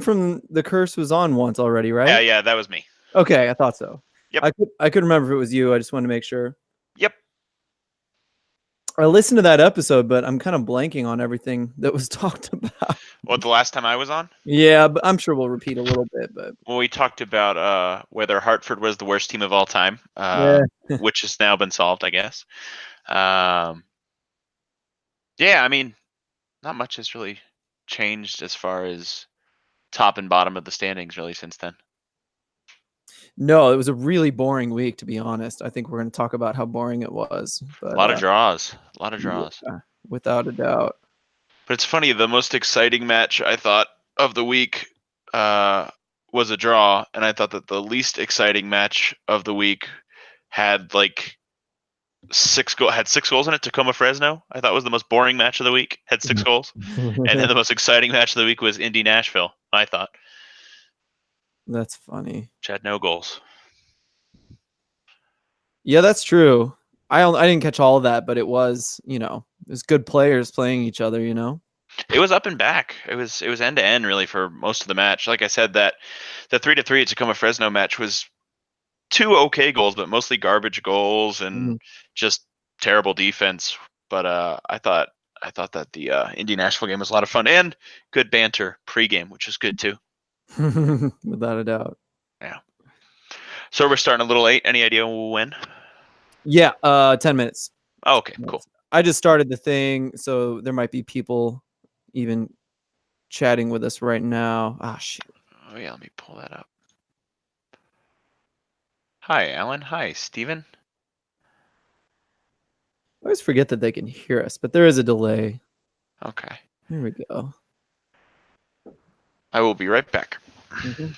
from the curse was on once already, right? Yeah, that was me. Okay, I thought so. Yep. I could remember if it was you. I just wanted to make sure. Yep. I listened to that episode, but I'm kind of blanking on everything that was talked about. What, the last time I was on? Yeah, but I'm sure we'll repeat a little bit. But Well, we talked about whether Hartford was the worst team of all time, yeah, which has now been solved, I guess. Um, yeah, I mean, not much has really changed as far as top and bottom of the standings really since then. no, it was a really boring week, to be honest. I think we're going to talk about how boring it was, A but lot of draws. A lot of draws. yeah, without a doubt. But it's funny, the most exciting match I thought of the week was a draw, and I thought that the least exciting match of the week had like had 6 goals in it. Tacoma Fresno, I thought was the most boring match of the week. Had 6 goals. And then the most exciting match of the week was Indy Nashville, I thought. That's funny. Which had no goals. Yeah, that's true. I didn't catch all of that, but it was good players playing each other. It was up and back. It was end to end really for most of the match. Like I said, that the 3-3 at Tacoma Fresno match was 2 okay goals, but mostly garbage goals and just terrible defense. But I thought that the Indy Nashville game was a lot of fun and good banter pregame, which is good too. Without a doubt. Yeah. So we're starting a little late. Any idea when we'll win? Yeah, 10 minutes. Oh, okay, cool. I just started the thing, so there might be people even chatting with us right now. Ah, shit. Oh yeah, let me pull that up. Hi, Alan. Hi, Steven. I always forget that they can hear us, but there is a delay. Okay. Here we go. I will be right back. Mm-hmm.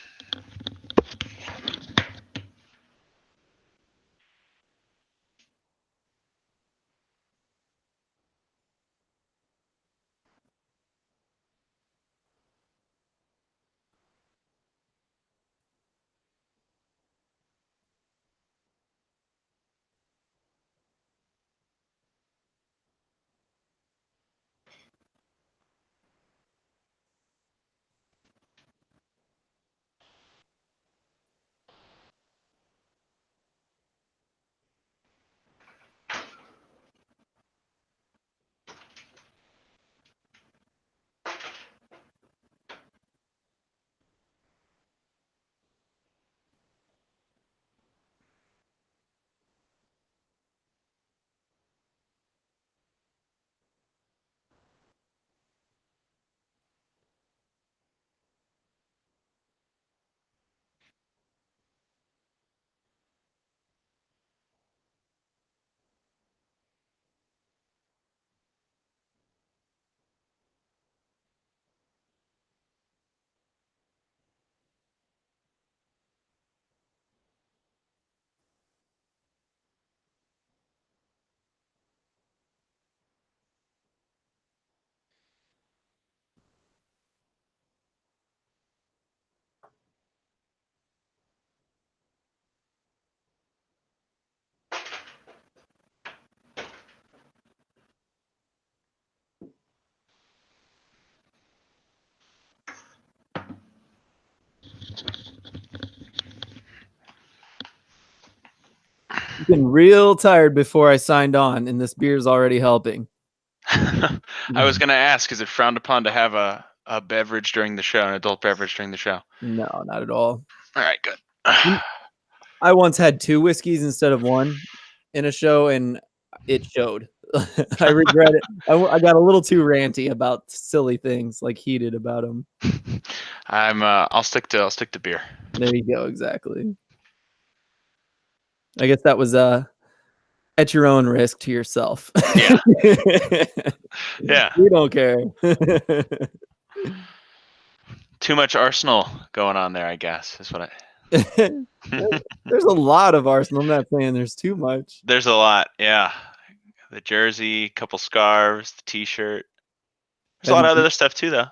Been real tired before I signed on, and this beer's already helping. I was gonna ask, is it frowned upon to have a beverage during the show, an adult beverage during the show? No, not at all. All right, good. I once had 2 whiskeys instead of 1 in a show, and it showed. I regret it. I got a little too ranty about silly things, like heated about them. I'll stick to beer. There you go, exactly. I guess that was at your own risk to yourself. Yeah. Yeah. We don't care. Too much Arsenal going on there, I guess, is what I. There's a lot of Arsenal. I'm not saying there's too much. There's a lot, yeah. The jersey, couple scarves, the T-shirt. There's a lot of other stuff too, though.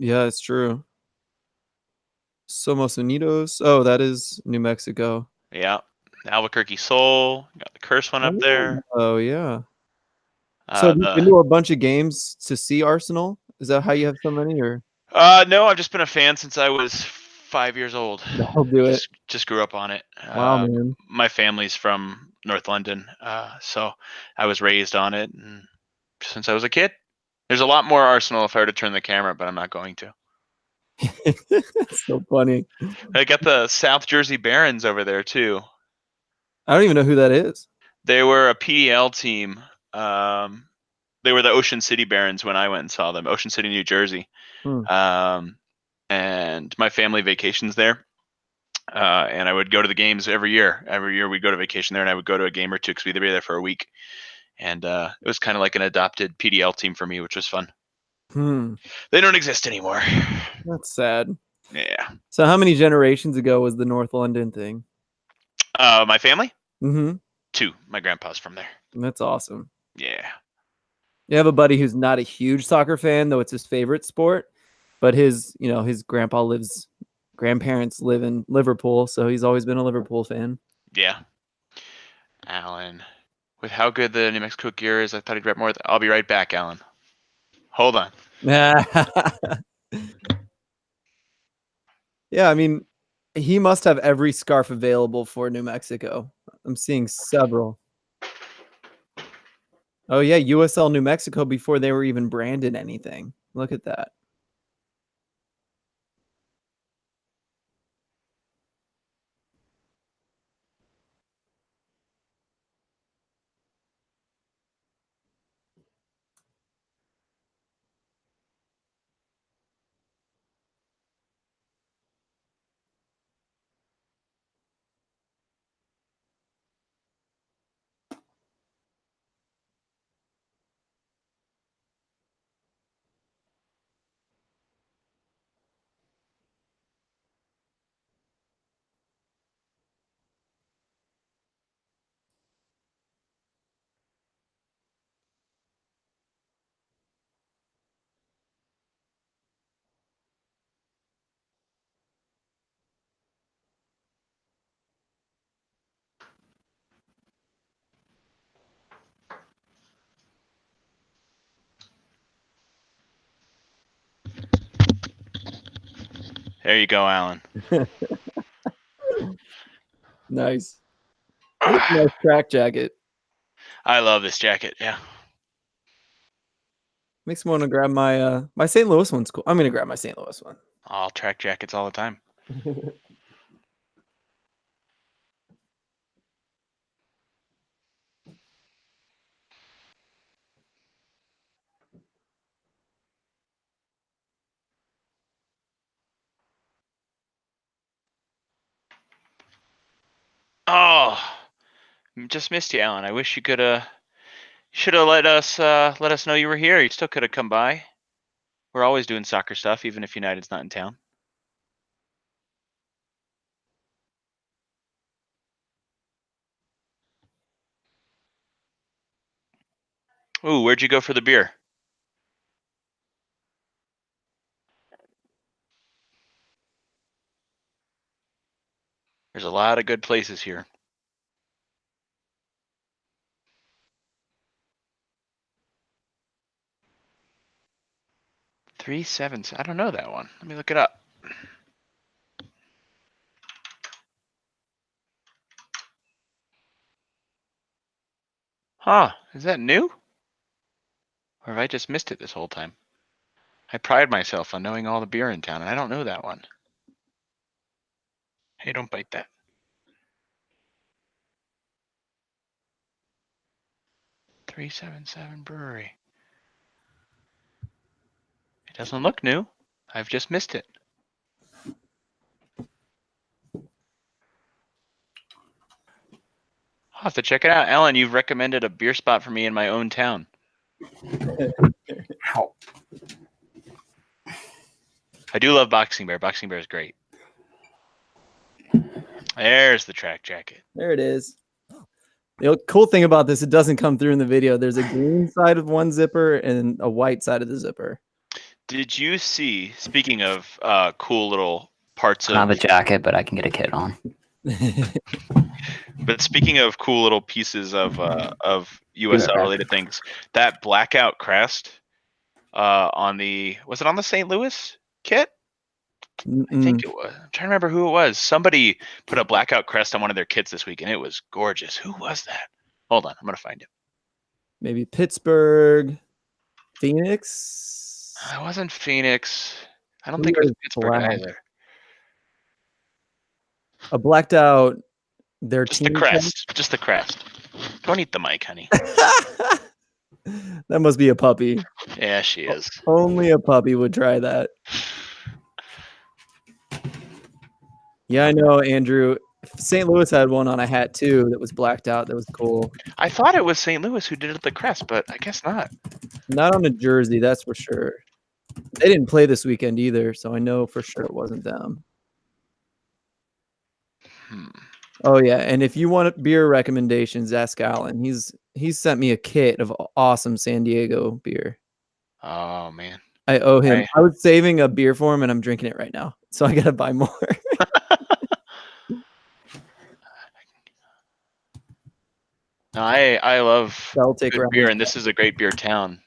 Yeah, it's true. Somos Unidos. Oh, that is New Mexico. Yeah. Albuquerque Soul. Got the curse one up there. Oh, yeah. So have you been to a bunch of games to see Arsenal? Is that how you have so many? Or No, I've just been a fan since I was 5 years old. That'll do it. Just grew up on it. Wow, man. My family's from North London, so I was raised on it and since I was a kid. There's a lot more Arsenal if I were to turn the camera, but I'm not going to. So funny. I got the South Jersey Barons over there too. I don't even know who that is. They were a PDL team. They were the Ocean City Barons when I went and saw them. Ocean City, New Jersey. And my family vacations there. And I would go to the games every year. Every year we'd go to vacation there, and I would go to a game or two because we'd be there for a week. And it was kind of like an adopted PDL team for me, which was fun. They don't exist anymore. That's sad. Yeah. So how many generations ago was the North London thing? My family? Mm-hmm. 2. My grandpa's from there. That's awesome. Yeah. You have a buddy who's not a huge soccer fan, though it's his favorite sport, but his grandparents live in Liverpool, so he's always been a Liverpool fan. Yeah. Alan, with how good the New Mexico gear is, I thought he'd rep more. I'll be right back, Alan. Hold on. Yeah, I mean, he must have every scarf available for New Mexico. I'm seeing several. Oh yeah, USL New Mexico before they were even branded anything. Look at that. There you go, Alan. Nice. Nice track jacket. I love this jacket. Yeah. Makes me want to grab my my St. Louis one's cool. I'm gonna grab my St. Louis one. I'll track jackets all the time. Oh, just missed you, Alan. I wish you could should have let us know you were here. You still could have come by. We're always doing soccer stuff, even if United's not in town. Ooh, where'd you go for the beer? There's a lot of good places here. 3-7. I don't know that one. Let me look it up. Huh? Is that new? Or have I just missed it this whole time? I pride myself on knowing all the beer in town, and I don't know that one. Hey, don't bite that. 377 Brewery. It doesn't look new. I've just missed it. I'll have to check it out. Alan, you've recommended a beer spot for me in my own town. Ow. I do love Boxing Bear. Boxing Bear is great. There's the track jacket. There it is. The cool thing about this, it doesn't come through in the video. There's a green side of one zipper and a white side of the zipper. Did you see, speaking of cool little parts of... I don't have a jacket, but I can get a kit on. But speaking of cool little pieces of USL related things, that blackout crest on the... Was it on the St. Louis? kit? I Mm-mm. think it was. I'm trying to remember who it was. Somebody put a blackout crest on one of their kits this week, and it was gorgeous. Who was that? Hold on, I'm gonna find it. Maybe Pittsburgh, Phoenix. It wasn't Phoenix. I don't Who think it was was Pittsburgh black? either. A blacked out their Just the team. crest. Just the crest. Don't eat the mic, honey. That must be a puppy. Yeah, she is. Only a puppy would try that. Yeah, I know, Andrew. St. Louis had one on a hat too that was blacked out. That was cool. I thought it was St. Louis who did it at the crest, but I guess not. Not on a jersey, that's for sure. They didn't play this weekend either, so I know for sure it wasn't them. Oh yeah, and if you want beer recommendations, ask Alan. He's sent me a kit of awesome San Diego beer. Oh man. I owe him. Right. I was saving a beer for him, and I'm drinking it right now, so I gotta buy more. No, I love Celtic good round. beer, and this is a great beer town.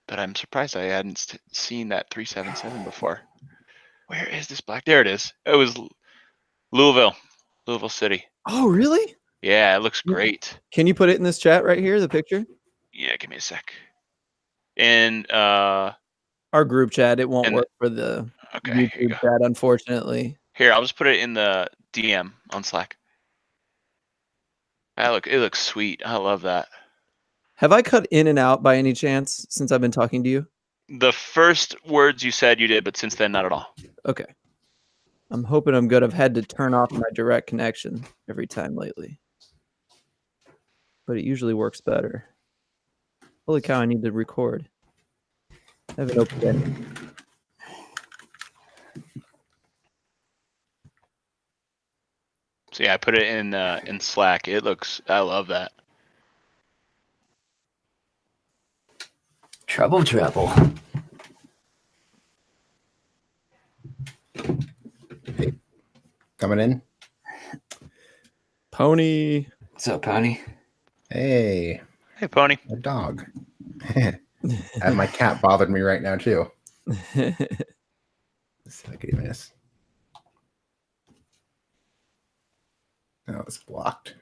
But I'm surprised I hadn't seen that 377 before. Where is this black? There it is. It was Louisville City. Oh, really? Yeah, it looks great. Can you put it in this chat right here, the picture? Yeah, give me a sec. And Our group chat, it won't And- work for the okay, here you YouTube go. chat, unfortunately. Here, I'll just put it in the DM on Slack. It looks sweet. I love that. Have I cut in and out by any chance since I've been talking to you? The first words you said you did, but since then, not at all. Okay. I'm hoping I'm good. I've had to turn off my direct connection every time lately. But it usually works better. Holy cow, I need to record. I haven't opened any. So yeah, I put it in Slack. I love that. Trouble. Coming in. Pony. What's up, Pony? Hey, Hey, Pony. a dog. And my cat bothered me right now too. Let's see if I can even miss. No, it's blocked.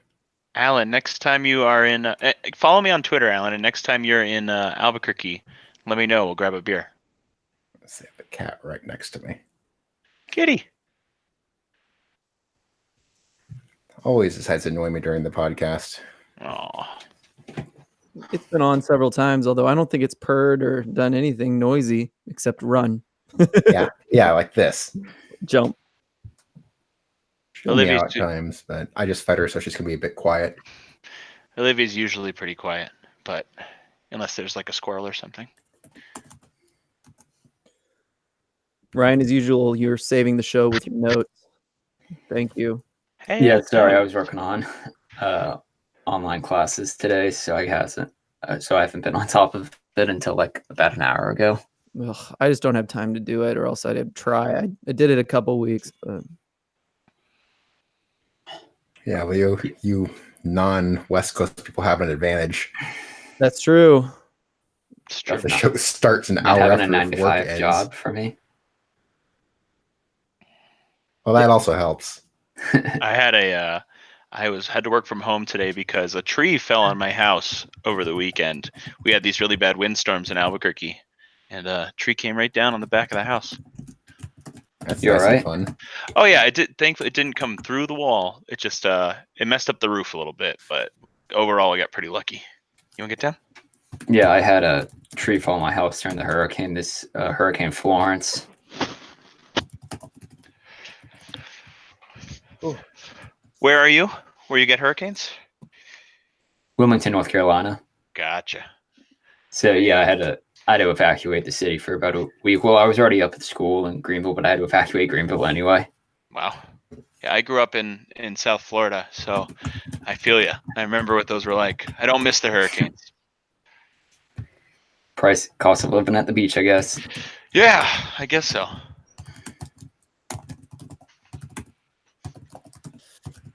Alan, next time you are in, follow me on Twitter, Alan, and next time you're in Albuquerque, let me know. We'll grab a beer. Let's see the cat right next to me. Kitty. Always decides to annoy me during the podcast. Oh, It's been on several times, although I don't think it's purred or done anything noisy except run, Yeah, like this. jump. She'll meow Olivia's at too- times, but I just fed her, so she's gonna be a bit quiet. Olivia's usually pretty quiet, but unless there's like a squirrel or something. Ryan, as usual, you're saving the show with your notes. Thank you. Hey, Yeah, sorry, I was working on online classes today, so I haven't been on top of it until like about an hour ago. Ugh, I just don't have time to do it, or else I'd try. I did it a couple weeks, but Yeah, Leo, you non-West Coast people have an advantage. that's true. It's true. The show starts an Not hour having after a 9 to work 5 ends. job for me. Well, that also helps. I had had to work from home today because a tree fell on my house over the weekend. We had these really bad windstorms in Albuquerque, and a tree came right down on the back of the house. That's You nice all and right? fun. Oh yeah, it did. Thankfully, it didn't come through the wall. It just it messed up the roof a little bit, but overall, I got pretty lucky. You want to get down? Yeah, I had a tree fall on my house during the hurricane. This Hurricane Florence. Where are you? Where you get hurricanes? Wilmington, North Carolina. Gotcha. So yeah, I had to evacuate the city for about a week. Well, I was already up at school in Greenville, but I had to evacuate Greenville anyway. Wow. Yeah, I grew up in South Florida, so I feel you. I remember what those were like. I don't miss the hurricanes. Cost of living at the beach, I guess. Yeah, I guess so.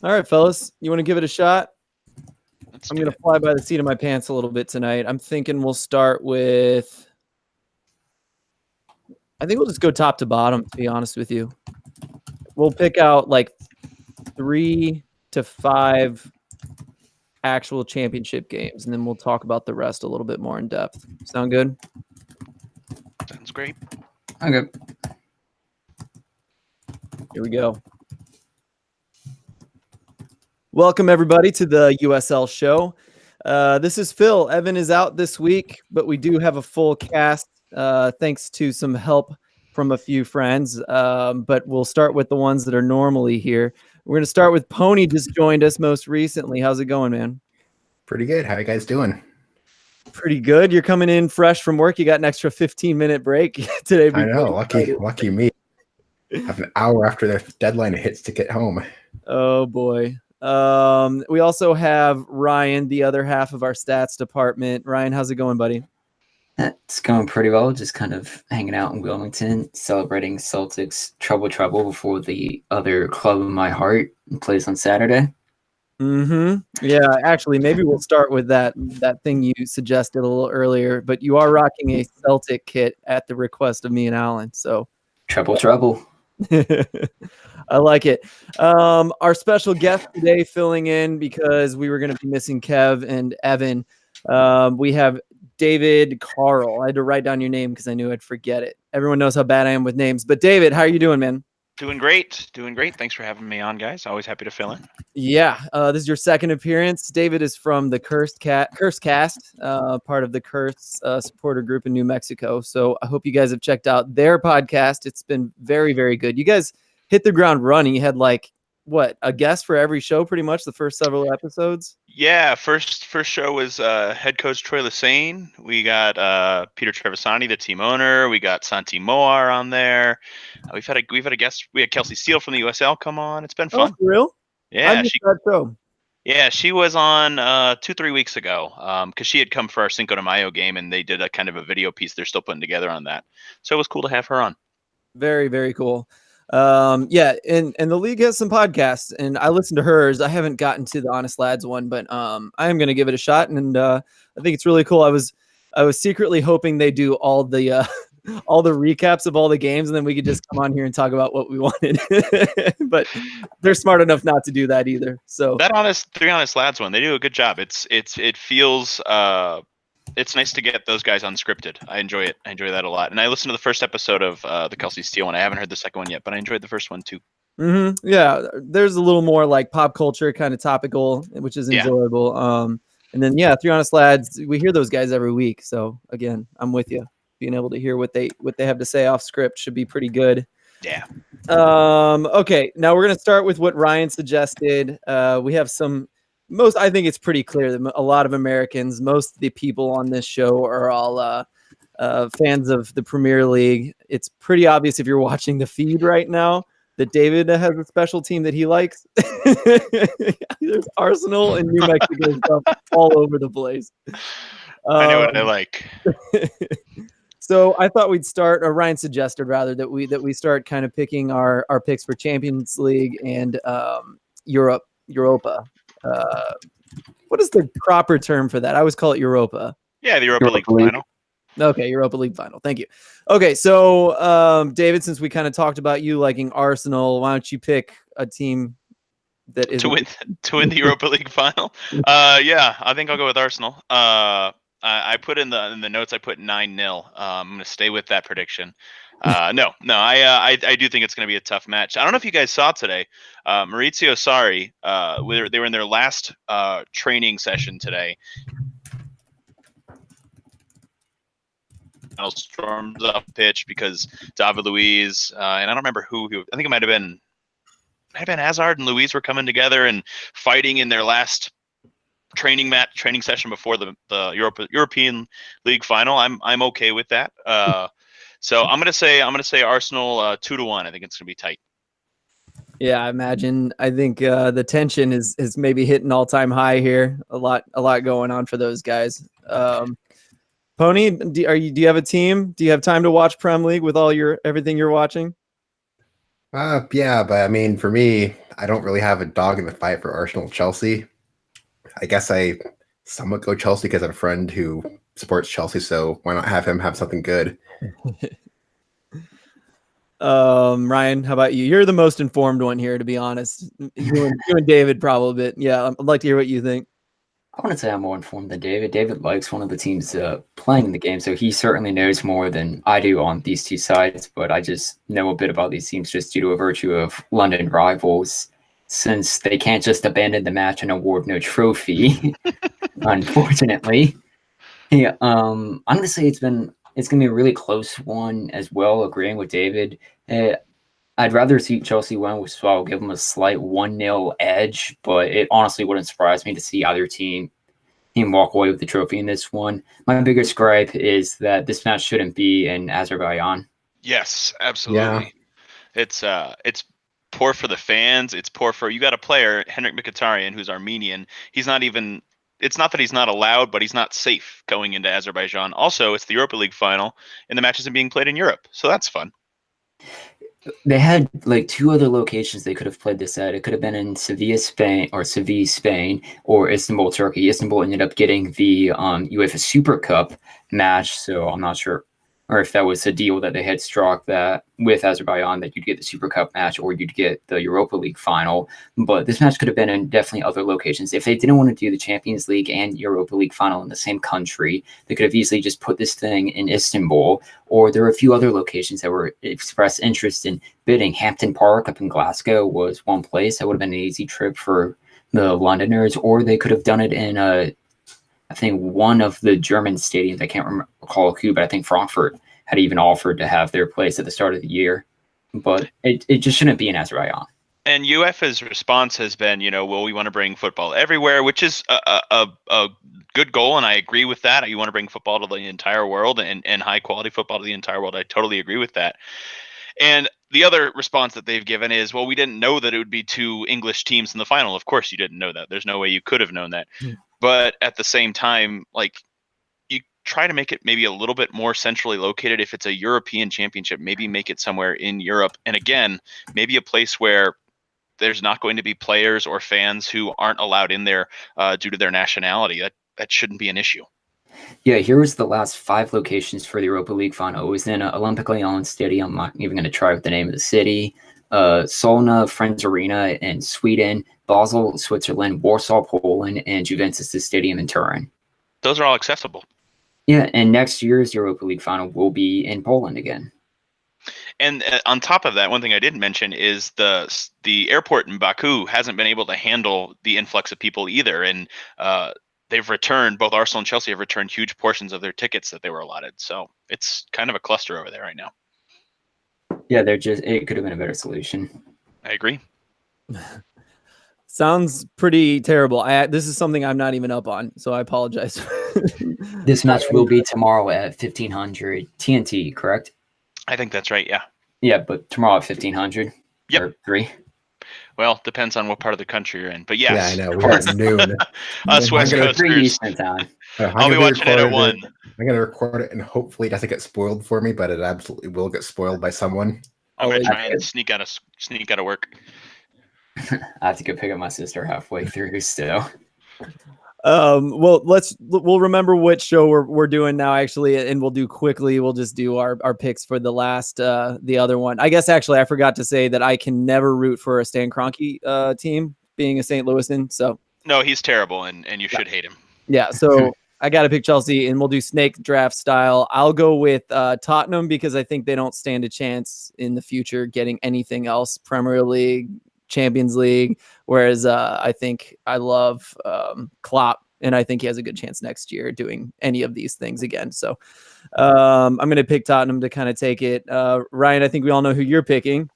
All right, fellas, you want to give it a shot? Let's I'm do going it. to fly by the seat of my pants a little bit tonight. I'm thinking we'll start with I think we'll just go top to bottom, to be honest with you. We'll pick out like 3 to 5 actual championship games, and then we'll talk about the rest a little bit more in depth. Sound good? Sounds great. Okay. Here we go. Welcome, everybody, to the USL show. This is Phil. Evan is out this week, but we do have a full cast thanks to some help from a few friends. But we'll start with the ones that are normally here. We're going to start with Pony, just joined us most recently. How's it going, man? Pretty good. How you guys doing? Pretty good. You're coming in fresh from work. You got an extra 15-minute break today. I know. Lucky me. I have an hour after the deadline it hits to get home. Oh, boy. We also have Ryan, the other half of our stats department. Ryan, how's it going, buddy? It's going pretty well. Just kind of hanging out in Wilmington, celebrating Celtics trouble before the other club of my heart plays on Saturday. Yeah, actually, maybe we'll start with that thing you suggested a little earlier. But you are rocking a Celtic kit at the request of me and Alan. So Trouble. I like it. Our special guest today filling in because we were going to be missing Kev and Evan. We have David Carl. I had to write down your name because I knew I'd forget it. Everyone knows how bad I am with names. But David, how are you doing, man? Doing great. Thanks for having me on, guys. Always happy to fill in. Yeah, this is your second appearance. David is from the Cursed Cast, part of the Cursed supporter group in New Mexico. So I hope you guys have checked out their podcast. It's been very, very good. You guys hit the ground running. You had a guest for every show, pretty much the first several episodes. Yeah, first show was head coach Troy Lesane. We got Peter Trevisani, the team owner. We got Santi Moar on there. We've had a guest. We had Kelsey Steele from the USL come on. It's been fun. Oh, for real? Yeah, she was on 2-3 weeks ago because she had come for our Cinco de Mayo game and they did a kind of a video piece they're still putting together on that. So it was cool to have her on. Very, very cool. Yeah, and the league has some podcasts, and I listened to hers. I haven't gotten to the Honest Lads one, but I am going to give it a shot, and I think it's really cool. I was secretly hoping they do all the recaps of all the games, and then we could just come on here and talk about what we wanted. But they're smart enough not to do that either. So The Honest Lads one, they do a good job. It feels it's nice to get those guys unscripted. I enjoy it. I enjoy that a lot. And I listened to the first episode of the Kelsey Steele one. I haven't heard the second one yet, but I enjoyed the first one too. Yeah, there's a little more like pop culture kind of topical, which is enjoyable. And then 3 Honest Lads, we hear those guys every week. So again, I'm with you. Being able to hear what they have to say off script should be pretty good. Yeah. Okay, now we're gonna start with what Ryan suggested. We have I think it's pretty clear that a lot of Americans, most of the people on this show are all fans of the Premier League. It's pretty obvious if you're watching the feed right now that David has a special team that he likes. There's Arsenal and New Mexico stuff all over the place. I know what I like. So I thought we'd start, or Ryan suggested rather, that we start kind of picking our picks for Champions League and Europa. What is the proper term for that? I always call it Europa. Yeah, the Europa League final. Okay, Europa League final. Thank you. Okay, so David, since we kind of talked about you liking Arsenal, why don't you pick a team that is to win the Europa League final? Yeah, I think I'll go with Arsenal. I put in the notes. I put 9-0. I'm going to stay with that prediction. No. I do think it's going to be a tough match. I don't know if you guys saw today. Maurizio Sarri. They were in their last training session today. Storms off pitch because David Luiz and I don't remember who. I think it might have been Hazard and Luiz were coming together and fighting in their last training session before the European League final. I'm okay with that. So I'm gonna say Arsenal 2-1. I think it's gonna be tight. Yeah, I imagine. I think the tension is maybe hitting all-time high here. A lot going on for those guys. Pony, do you have a team? Do you have time to watch Prem League with everything you're watching? Yeah, but I mean, for me, I don't really have a dog in the fight for Arsenal Chelsea. I guess I somewhat go Chelsea because I have a friend who supports Chelsea, so why not have him have something good? Ryan, how about you? You're the most informed one here, to be honest. You and David probably, but yeah, I'd like to hear what you think. I want to say I'm more informed than David. David likes one of the teams playing the game, so he certainly knows more than I do on these two sides. But I just know a bit about these teams just due to a virtue of London rivals, since they can't just abandon the match and award no trophy, unfortunately. Yeah, I'm gonna say it's gonna be a really close one as well. Agreeing with David. I'd rather see Chelsea win, so I'll give them a slight 1-0 edge, but it honestly wouldn't surprise me to see either team walk away with the trophy in this one. My biggest gripe is that this match shouldn't be in Azerbaijan. Yes, absolutely. Yeah. It's poor for the fans. It's poor for, you got a player, Henrik Mkhitaryan, who's Armenian. He's not even, it's not that he's not allowed, but he's not safe going into Azerbaijan. Also, it's the Europa League final, and the match isn't being played in Europe, so that's fun. They had like two other locations they could have played this at. It could have been in Sevilla, Spain, or Istanbul, Turkey. Istanbul ended up getting the UEFA Super Cup match, so I'm not sure, or if that was a deal that they had struck that with Azerbaijan that you'd get the Super Cup match or you'd get the Europa League final. But this match could have been in definitely other locations. If they didn't want to do the Champions League and Europa League final in the same country, they could have easily just put this thing in Istanbul, or there were a few other locations that were expressed interest in bidding. Hampton Park up in Glasgow was one place. That would have been an easy trip for the Londoners, or they could have done it in I think one of the German stadiums, I can't recall who, but I think Frankfurt had even offered to have their place at the start of the year. But it just shouldn't be in Azerbaijan. And UEFA's response has been, well, we want to bring football everywhere, which is a good goal, and I agree with that. You want to bring football to the entire world and high-quality football to the entire world. I totally agree with that. And the other response that they've given is, well, we didn't know that it would be two English teams in the final. Of course you didn't know that. There's no way you could have known that. But at the same time, like, you try to make it maybe a little bit more centrally located. If it's a European championship, maybe make it somewhere in Europe. And again, maybe a place where there's not going to be players or fans who aren't allowed in there due to their nationality. That shouldn't be an issue. Yeah, here was the last 5 locations for the Europa League final. It was in Olympic Lyon Stadium. I'm not even going to try with the name of the city. Solna Friends Arena in Sweden, Basel, Switzerland, Warsaw, Poland, and Juventus' Stadium in Turin. Those are all accessible. Yeah, and next year's Europa League final will be in Poland again. And on top of that, one thing I didn't mention is the airport in Baku hasn't been able to handle the influx of people either. And they've returned, both Arsenal and Chelsea have returned huge portions of their tickets that they were allotted. So it's kind of a cluster over there right now. Yeah, it could have been a better solution. I agree. Sounds pretty terrible. This is something I'm not even up on, so I apologize. This match will be tomorrow at 1500 TNT, correct? I think that's right, yeah. Yeah, but tomorrow at 1500? Yep. Or 3? Well, depends on what part of the country you're in, but yes. Yeah, I know. We're at noon. Us West Coasters. I'll be watching it at 1. I'm going to record it, and hopefully it doesn't get spoiled for me, but it absolutely will get spoiled by someone. I'm going to try and sneak out of work. I have to go pick up my sister halfway through still. Well, we'll remember which show we're doing now, actually, and we'll do quickly. We'll just do our picks for the last the other one. I guess actually I forgot to say that I can never root for a Stan Kroenke team, being a St. Louisan. So no, he's terrible, and you should hate him. Yeah, so I got to pick Chelsea, and we'll do snake draft style. I'll go with Tottenham because I think they don't stand a chance in the future getting anything else, Premier League, Champions League, whereas I think I love Klopp, and I think he has a good chance next year doing any of these things again. So I'm going to pick Tottenham to kind of take it. Ryan, I think we all know who you're picking.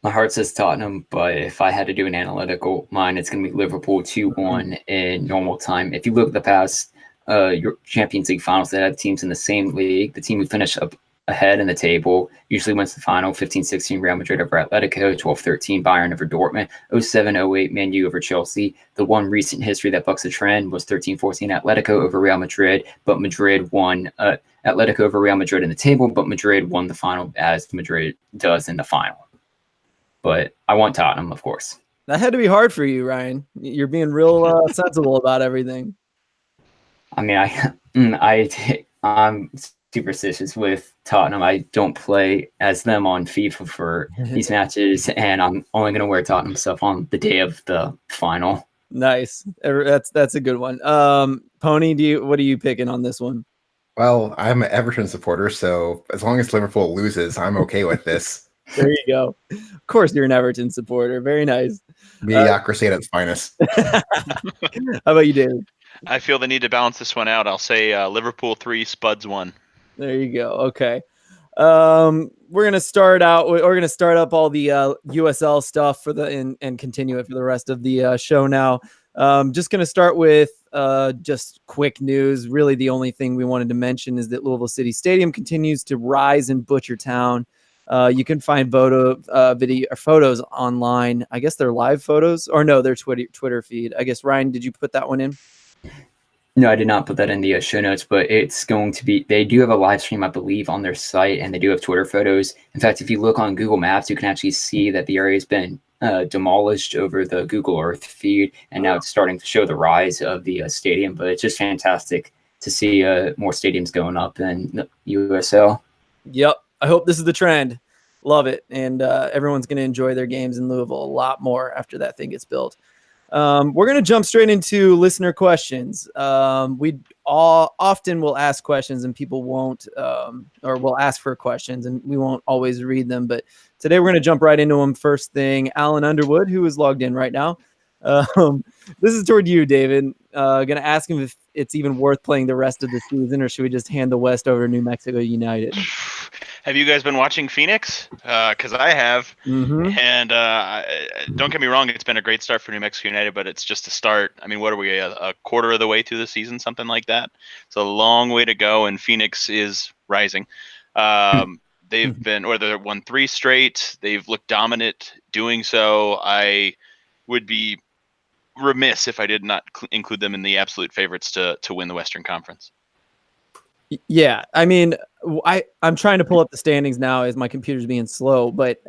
My heart says Tottenham, but if I had to do an analytical mine, it's going to be Liverpool 2-1 in normal time. If you look at the past your Champions League finals that had teams in the same league, the team who finished up ahead in the table usually wins the final. 15-16 Real Madrid over Atletico, 12-13 Bayern over Dortmund, 07-08 Man U over Chelsea. The one recent history that bucks the trend was 13-14 Atletico over Real Madrid, but Madrid won Atletico over Real Madrid in the table, but Madrid won the final as Madrid does in the final. But I want Tottenham, of course. That had to be hard for you, Ryan. You're being real sensible about everything. I mean, I'm superstitious with Tottenham. I don't play as them on FIFA for these matches, and I'm only going to wear Tottenham stuff on the day of the final. Nice. That's a good one. Pony, what are you picking on this one? Well, I'm an Everton supporter, so as long as Liverpool loses, I'm okay with this. There you go. Of course, you're an Everton supporter. Very nice. Mediocrity at its finest. How about you, David? I feel the need to balance this one out. I'll say Liverpool 3, Spuds 1. There you go. Okay. We're gonna start out. We're gonna start up all the USL stuff for and continue it for the rest of the show now. Just gonna start with just quick news. Really, the only thing we wanted to mention is that Louisville City Stadium continues to rise in Butchertown. You can find video or photos online. I guess they're live photos, or no, their Twitter feed. I guess Ryan, did you put that one in? No, I did not put that in the show notes, but it's going to be, they do have a live stream, I believe, on their site, and they do have Twitter photos. In fact, if you look on Google Maps, you can actually see that the area has been demolished over the Google Earth feed, and now it's starting to show the rise of the stadium. But it's just fantastic to see more stadiums going up in the USL. Yep. I hope this is the trend. Love it. And everyone's going to enjoy their games in Louisville a lot more after that thing gets built. We're going to jump straight into listener questions. We often will ask questions and people won't, or we'll ask for questions and we won't always read them. But today we're going to jump right into them. First thing, Alan Underwood, who is logged in right now. This is toward you, David. Going to ask him if it's even worth playing the rest of the season, or should we just hand the West over to New Mexico United? Have you guys been watching Phoenix? Because I have. Mm-hmm. And don't get me wrong, it's been a great start for New Mexico United, but it's just a start. I mean, what are we, a quarter of the way through the season, something like that? It's a long way to go, and Phoenix is rising. They've won 3 straight. They've looked dominant doing so. I would be remiss if I did not include them in the absolute favorites to win the Western Conference. Yeah, I mean, I'm trying to pull up the standings now as my computer's being slow, but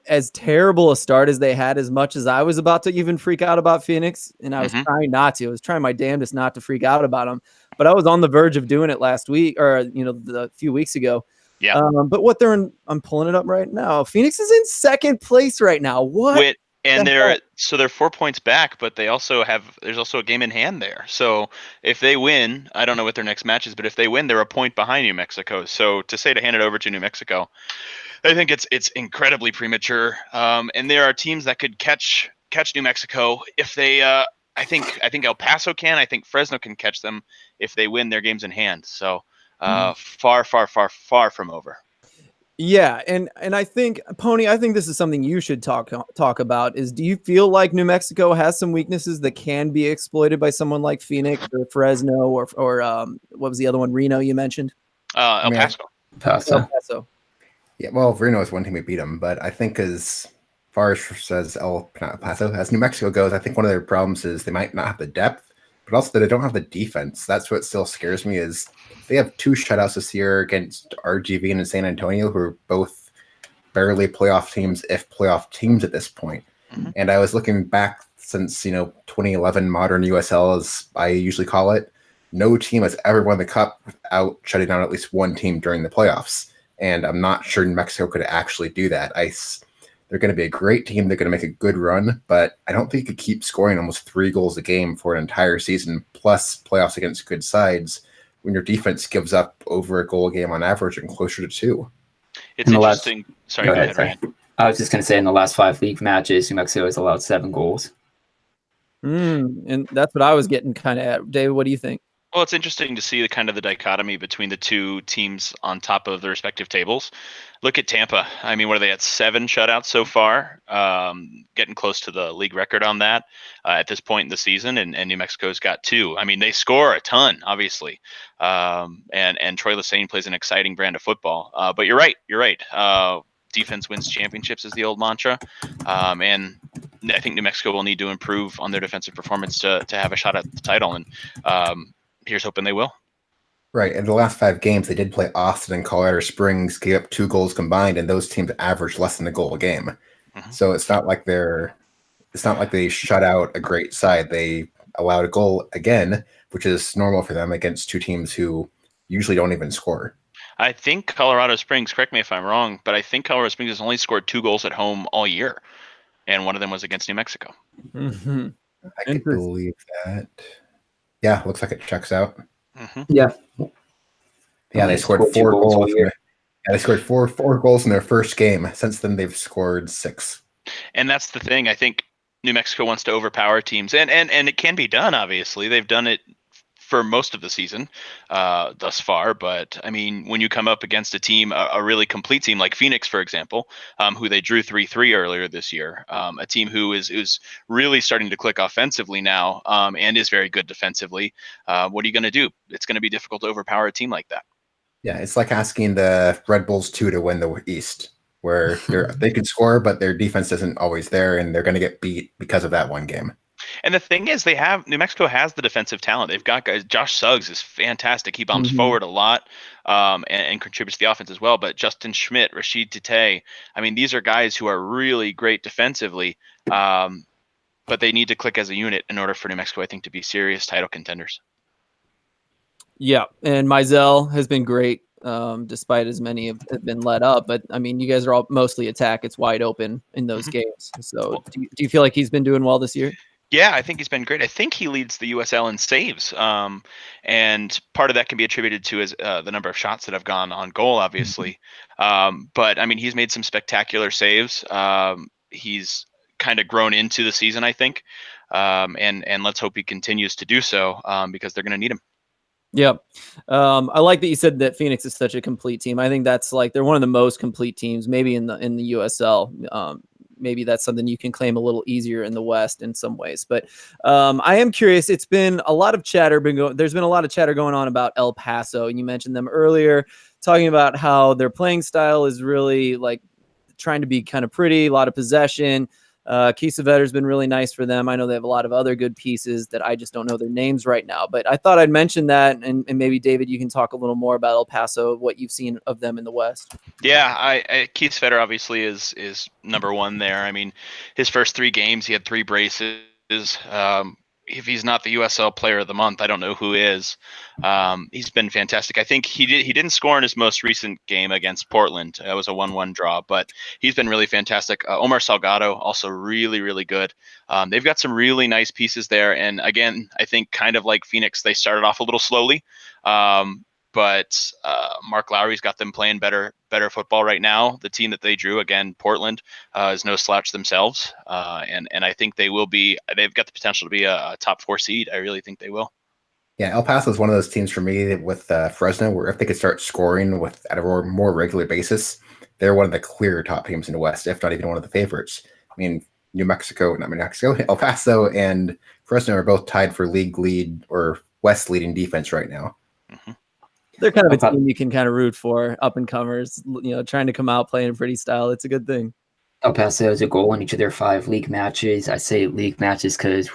as terrible a start as they had, as much as I was about to even freak out about Phoenix, and I was trying not to, I was trying my damnedest not to freak out about them, but I was on the verge of doing it last week, or the few weeks ago. Yeah. But I'm pulling it up right now. Phoenix is in second place right now. What? And they're 4 points back, but there's also a game in hand there. So if they win, I don't know what their next match is, but if they win, they're a point behind New Mexico. So to say to hand it over to New Mexico, I think it's incredibly premature. And there are teams that could catch New Mexico if they. I think El Paso can. I think Fresno can catch them if they win their games in hand. So far from over. Yeah, and I think, Pony, I think this is something you should talk about. Is, do you feel like New Mexico has some weaknesses that can be exploited by someone like Phoenix or Fresno or what was the other one? Reno you mentioned? El Paso. El Paso. Yeah, well, Reno is one team we beat them, but I think as far as El Paso, as New Mexico goes, I think one of their problems is they might not have the depth, but also that they don't have the defense. That's what still scares me is they have 2 shutouts this year against RGV and San Antonio, who are both barely playoff teams, if playoff teams at this point. Mm-hmm. And I was looking back since 2011 modern USL, as I usually call it. No team has ever won the cup without shutting down at least one team during the playoffs. And I'm not sure New Mexico could actually do that. They're going to be a great team. They're going to make a good run, but I don't think you could keep scoring almost 3 goals a game for an entire season, plus playoffs against good sides, when your defense gives up over a goal a game on average and closer to 2. It's interesting. Sorry, go ahead, Ryan. I was just going to say, in the last 5 league matches, New Mexico has allowed 7 goals. And that's what I was getting kind of at. David, what do you think? Well, it's interesting to see the dichotomy between the 2 teams on top of the respective tables. Look at Tampa. I mean, what are they at? 7 shutouts so far, getting close to the league record on that at this point in the season. And New Mexico's got 2. I mean, they score a ton, obviously. And Troy Lesesne plays an exciting brand of football. But you're right. Defense wins championships is the old mantra. And I think New Mexico will need to improve on their defensive performance to have a shot at the title. And here's hoping they will. Right. In the last 5 games, they did play Austin and Colorado Springs, gave up 2 goals combined, and those teams averaged less than a goal a game. Mm-hmm. So it's not like they shut out a great side. They allowed a goal again, which is normal for them against 2 teams who usually don't even score. I think Colorado Springs, correct me if I'm wrong, but I think Colorado Springs has only scored 2 goals at home all year, and one of them was against New Mexico. Mhm. I could believe that. Yeah, looks like it checks out. Yeah. Yeah, they Only scored scored 2 4 goals all goals. year. They scored four goals in their first game. Since then, they've scored 6. And that's the thing. I think New Mexico wants to overpower teams, and it can be done. Obviously, they've done it for most of the season thus far. But I mean, when you come up against a team, a really complete team like Phoenix, for example, who they drew 3-3 earlier this year, a team who is really starting to click offensively now and is very good defensively. What are you going to do? It's going to be difficult to overpower a team like that. Yeah, it's like asking the Red Bulls 2 to win the East, where they can score, but their defense isn't always there, and they're going to get beat because of that one game. And the thing is, New Mexico has the defensive talent. They've got guys. Josh Suggs is fantastic. He bombs forward a lot and contributes to the offense as well. But Justin Schmidt, Rashid Tate, I mean, these are guys who are really great defensively, but they need to click as a unit in order for New Mexico, I think, to be serious title contenders. Yeah, and Mizell has been great, despite as many have been let up. But I mean, you guys are all mostly attack. It's wide open in those games. So do you feel like he's been doing well this year? Yeah, I think he's been great. I think he leads the USL in saves, and part of that can be attributed to his the number of shots that have gone on goal, obviously. But I mean, he's made some spectacular saves. He's kind of grown into the season, I think, and let's hope he continues to do so because they're going to need him. Yeah. I like that you said that Phoenix is such a complete team. I think that's like they're one of the most complete teams, maybe in the USL. Maybe that's something you can claim a little easier in the West in some ways. But I am curious. It's been a lot of chatter. There's been a lot of chatter going on about El Paso, and you mentioned them earlier, talking about how their playing style is really like trying to be kind of pretty, a lot of possession. Kiesevetter's been really nice for them. I know they have a lot of other good pieces that I just don't know their names right now. But I thought I'd mention that, and maybe, David, you can talk a little more about El Paso, what you've seen of them in the West. Yeah, Kiesevetter obviously is number one there. I mean, his first 3 games, he had 3 braces. If he's not the USL Player of the Month, I don't know who is. He's been fantastic. I think he didn't score in his most recent game against Portland. That was a 1-1 draw, but he's been really fantastic. Omar Salgado also really, really good. They've got some really nice pieces there, and again, I think kind of like Phoenix, they started off a little slowly. But Mark Lowry's got them playing better football right now. The team that they drew, again, Portland, is no slouch themselves. And I think they've got the potential to be a top 4 seed. I really think they will. Yeah, El Paso is one of those teams for me with Fresno, where if they could start scoring at a more regular basis, they're one of the clear top teams in the West, if not even one of the favorites. I mean, El Paso and Fresno are both tied for league lead or West leading defense right now. Mm-hmm. They're kind of a team you can kind of root for, up and comers, trying to come out playing pretty style. It's a good thing. El Paso has a goal in each of their 5 league matches. I say league matches because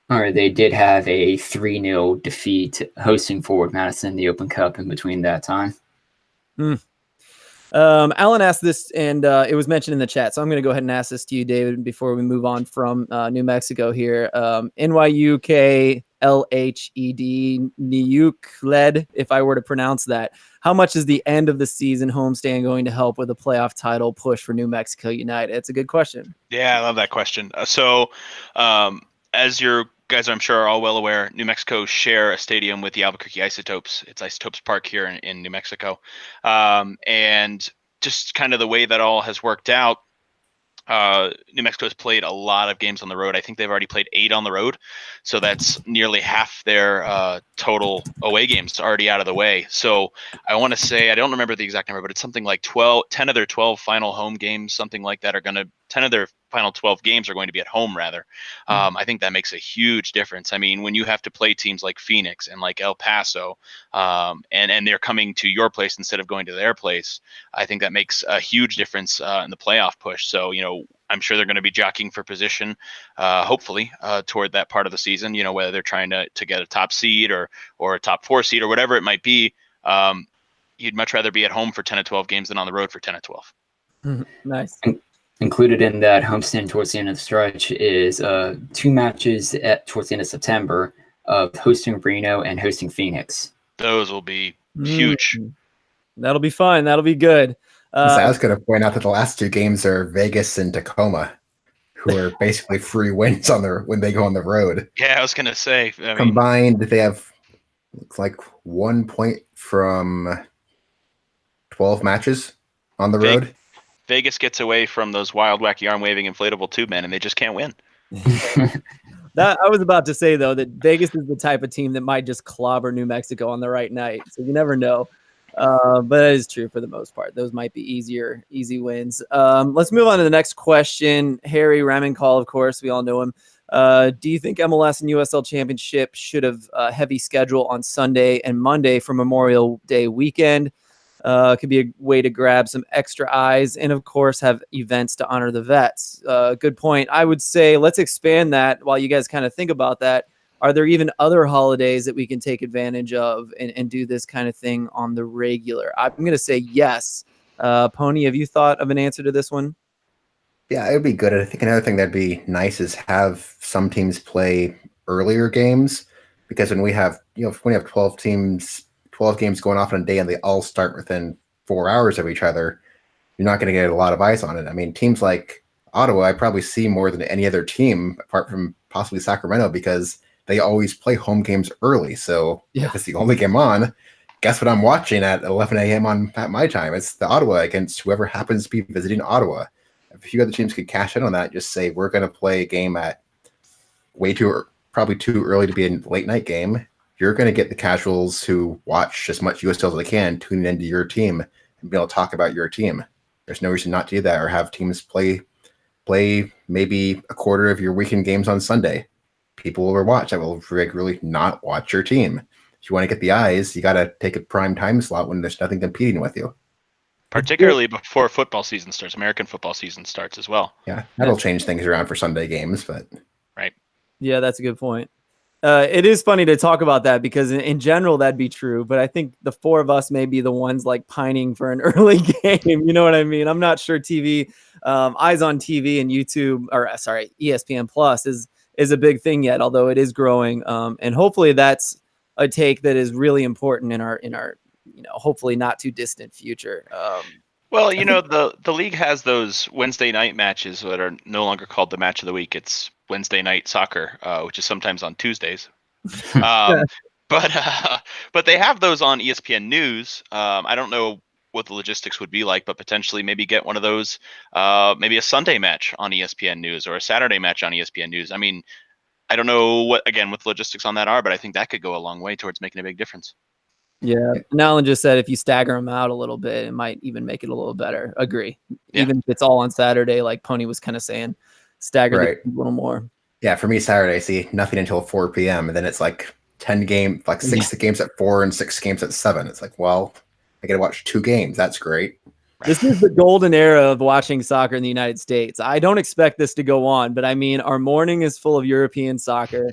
they did have a 3-0 defeat hosting Forward Madison in the Open Cup in between that time. Alan asked this, and it was mentioned in the chat, so I'm going to go ahead and ask this to you, David, before we move on from New Mexico here. NYUK LHED Niyuk-led, if I were to pronounce that. How much is the end of the season homestand going to help with a playoff title push for New Mexico United? It's a good question. Yeah, I love that question. So as your guys, I'm sure, are all well aware, New Mexico share a stadium with the Albuquerque Isotopes. It's Isotopes Park here in New Mexico. And just kind of the way that all has worked out, New Mexico has played a lot of games on the road. I think they've already played 8 on the road. So that's nearly half their total away games already out of the way. So I want to say, I don't remember the exact number, but it's something like 10 of their 12 final home games, something like that, 10 of their final 12 games are going to be at home, rather. I think that makes a huge difference. I mean, when you have to play teams like Phoenix and like El Paso, and they're coming to your place instead of going to their place, I think that makes a huge difference in the playoff push. So, I'm sure they're going to be jockeying for position, hopefully, toward that part of the season, whether they're trying to get a top seed or a top 4 seed or whatever it might be. You'd much rather be at home for 10 to 12 games than on the road for 10 to 12. Nice. Included in that homestand towards the end of the stretch is 2 matches towards the end of September of hosting Reno and hosting Phoenix. Those will be huge. That'll be fun. That'll be good. So I was going to point out that the last 2 games are Vegas and Tacoma, who are basically free wins when they go on the road. Yeah, I was going to say. Combined, they have looks like 1 point from 12 matches on the road. Vegas gets away from those wild, wacky, arm-waving inflatable tube men, and they just can't win. That I was about to say, though, that Vegas is the type of team that might just clobber New Mexico on the right night. So you never know. But that is true for the most part. Those might be easy wins. Let's move on to the next question. Harry Ramenkal, of course, we all know him. Do you think MLS and USL Championship should have a heavy schedule on Sunday and Monday for Memorial Day weekend? Could be a way to grab some extra eyes and, of course, have events to honor the vets. Good point. I would say let's expand that while you guys kind of think about that. Are there even other holidays that we can take advantage of and do this kind of thing on the regular? I'm going to say yes. Pony, have you thought of an answer to this one? Yeah, it would be good. I think another thing that'd be nice is have some teams play earlier games, because when we have 12 teams, 12 games going off on a day and they all start within 4 hours of each other, you're not going to get a lot of eyes on it. I mean, teams like Ottawa, I probably see more than any other team apart from possibly Sacramento, because they always play home games early. So if it's the only game on, guess what I'm watching at 11 a.m. at my time? It's the Ottawa against whoever happens to be visiting Ottawa. If a few other teams could cash in on that, just say we're going to play a game at probably too early to be a late night game. You're going to get the casuals who watch as much USL as they can tuning into your team and be able to talk about your team. There's no reason not to do that, or have teams play maybe a quarter of your weekend games on Sunday. People will watch that will regularly not watch your team. If you want to get the eyes, you got to take a prime time slot when there's nothing competing with you. Particularly before football season starts, American football season starts as well. Yeah, that'll change things around for Sunday games, but right. Yeah, that's a good point. It is funny to talk about that because in general that'd be true, but I think the 4 of us may be the ones like pining for an early game. You know what I mean? I'm not sure TV, eyes on TV and YouTube, ESPN Plus is a big thing yet, although it is growing. And hopefully that's a take that is really important in our hopefully not too distant future. Well, the league has those Wednesday night matches that are no longer called the match of the week. It's Wednesday night soccer, which is sometimes on Tuesdays. But they have those on ESPN News. I don't know what the logistics would be like, but potentially maybe get one of those, maybe a Sunday match on ESPN News or a Saturday match on ESPN News. I mean, I don't know what the logistics on that are, but I think that could go a long way towards making a big difference. Yeah. And Alan just said if you stagger them out a little bit, it might even make it a little better. Agree. Yeah. Even if it's all on Saturday, like Pony was kind of saying, stagger a little more. Yeah, for me, Saturday, I see nothing until 4 p.m. And then it's like 10 games, like 6 games at 4 and 6 games at 7. It's like, well, I got to watch 2 games. That's great. This is the golden era of watching soccer in the United States. I don't expect this to go on, but I mean, our morning is full of European soccer.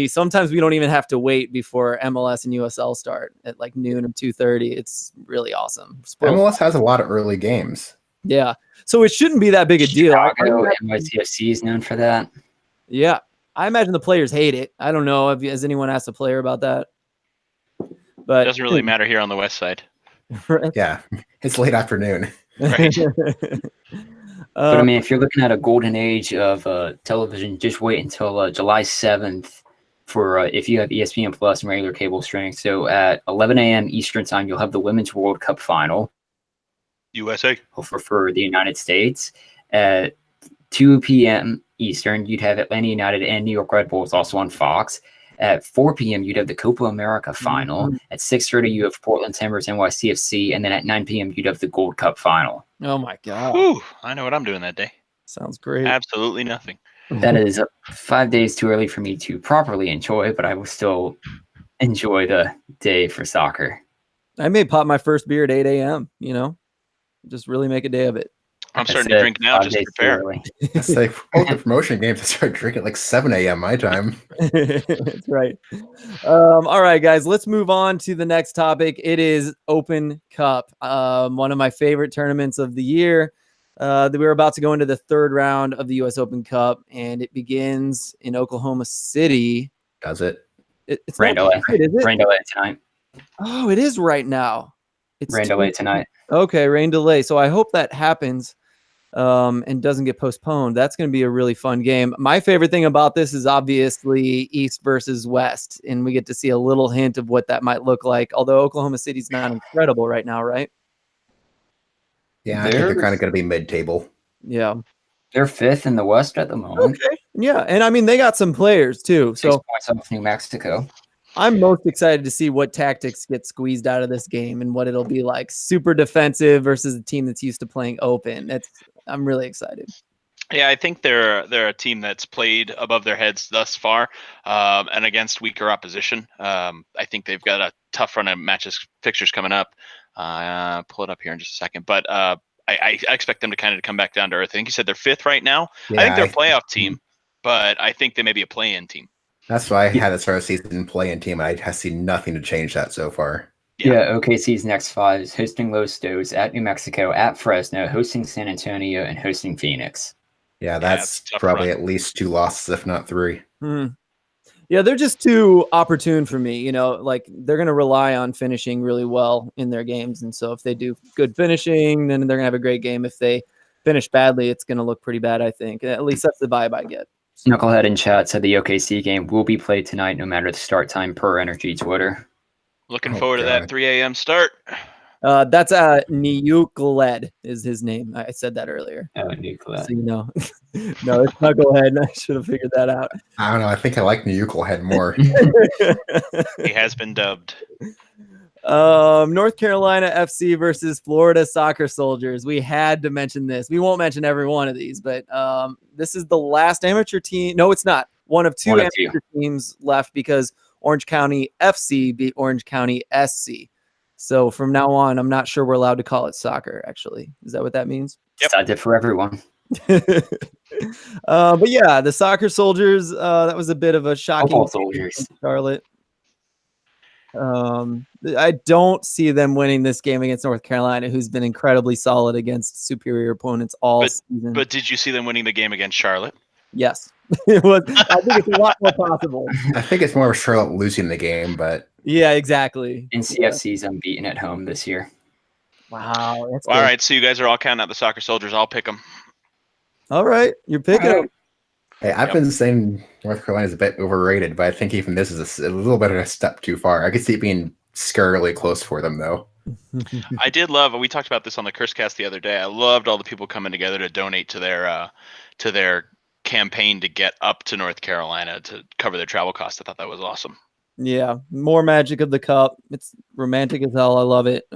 Sometimes we don't even have to wait before MLS and USL start at like noon or 2:30. It's really awesome. MLS has a lot of early games. Yeah. So it shouldn't be that big a deal. Chicago NYCFC is known for that. Yeah. I imagine the players hate it. I don't know. Has anyone asked a player about that? But it doesn't really matter here on the West Side. Yeah. It's late afternoon. Right. But I mean, if you're looking at a golden age of television, just wait until July 7th for if you have ESPN Plus and regular cable streaming. So at 11 a.m. Eastern time, you'll have the Women's World Cup final. USA. For the United States. At 2 p.m. Eastern, you'd have Atlanta United and New York Red Bulls also on Fox. At 4 p.m., you'd have the Copa America final. At 6:30, you have Portland Timbers NYCFC. And then at 9 p.m., you'd have the Gold Cup final. Oh, my God. Whew, I know what I'm doing that day. Sounds great. Absolutely nothing. That is 5 days too early for me to properly enjoy, but I will still enjoy the day for soccer. I may pop my first beer at 8 a.m., just really make a day of it. I'm starting to drink now, just to prepare. It's like all the promotion games, I start drinking at like 7 a.m. my time. That's right. All right, guys, let's move on to the next topic. It is Open Cup, one of my favorite tournaments of the year. We're about to go into the 3rd round of the U.S. Open Cup, and it begins in Oklahoma City. Does it? It's right not away. Right, is it? Right away tonight. Oh, it is right now. It's Rain delay tonight. Okay, rain delay. So I hope that happens and doesn't get postponed. That's going to be a really fun game. My favorite thing about this is obviously East versus West, and we get to see a little hint of what that might look like. Although Oklahoma City's not incredible right now, right? Yeah, I think they're kind of going to be mid-table. Yeah. They're 5th in the West at the moment. Okay. Yeah, and I mean they got some players too. 6 So points off New Mexico. I'm most excited to see what tactics get squeezed out of this game and what it'll be like. Super defensive versus a team that's used to playing open. I'm really excited. Yeah, I think they're a team that's played above their heads thus far, and against weaker opposition. I think they've got a tough run of fixtures coming up. Pull it up here in just a second, but I expect them to kind of come back down to earth. I think you said they're 5th right now. Yeah, I think they're a playoff team, but I think they may be a play-in team. That's why I had the start of season play-in team. I have seen nothing to change that so far. Yeah, OKC's next 5 is hosting Los Dos, at New Mexico, at Fresno, hosting San Antonio, and hosting Phoenix. Yeah, that's probably at least 2 losses, if not 3. Yeah, they're just too opportune for me. You know, like they're going to rely on finishing really well in their games. And so if they do good finishing, then they're going to have a great game. If they finish badly, it's going to look pretty bad, I think. At least that's the vibe I get. Knucklehead in chat said the OKC game will be played tonight no matter the start time per Energy Twitter. Looking forward to that 3 a.m. start. That's Niukled is his name. I said that earlier. Oh, Niukled. So you know. No, it's Knucklehead. I should have figured that out. I don't know. I think I like Niukled more. He has been dubbed. North Carolina FC versus Florida Soccer Soldiers. We had to mention this. We won't mention every one of these, but this is the last amateur team. No, it's not. One of two amateur teams left because Orange County FC beat Orange County SC. So from now on, I'm not sure we're allowed to call it soccer, actually. Is that what that means? Yep. It's not for everyone. But yeah, the Soccer Soldiers, that was a bit of a shocking Soldiers. Charlotte. I don't see them winning this game against North Carolina, who's been incredibly solid against superior opponents all season. But did you see them winning the game against Charlotte? Yes. It was. I think it's a lot more possible. I think it's more of Charlotte losing the game, but yeah, exactly. NCFC's unbeaten at home this year. Wow. That's all right, so you guys are all counting out the Soccer Soldiers. I'll pick them. All right, you're picking them. Hey, I've been saying North Carolina is a bit overrated, but I think even this is a little bit of a step too far. I could see it being scarily close for them, though. I did love. We talked about this on the Cursecast the other day. I loved all the people coming together to donate to their campaign to get up to North Carolina to cover their travel costs. I thought that was awesome. Yeah, more magic of the cup. It's romantic as hell. I love it.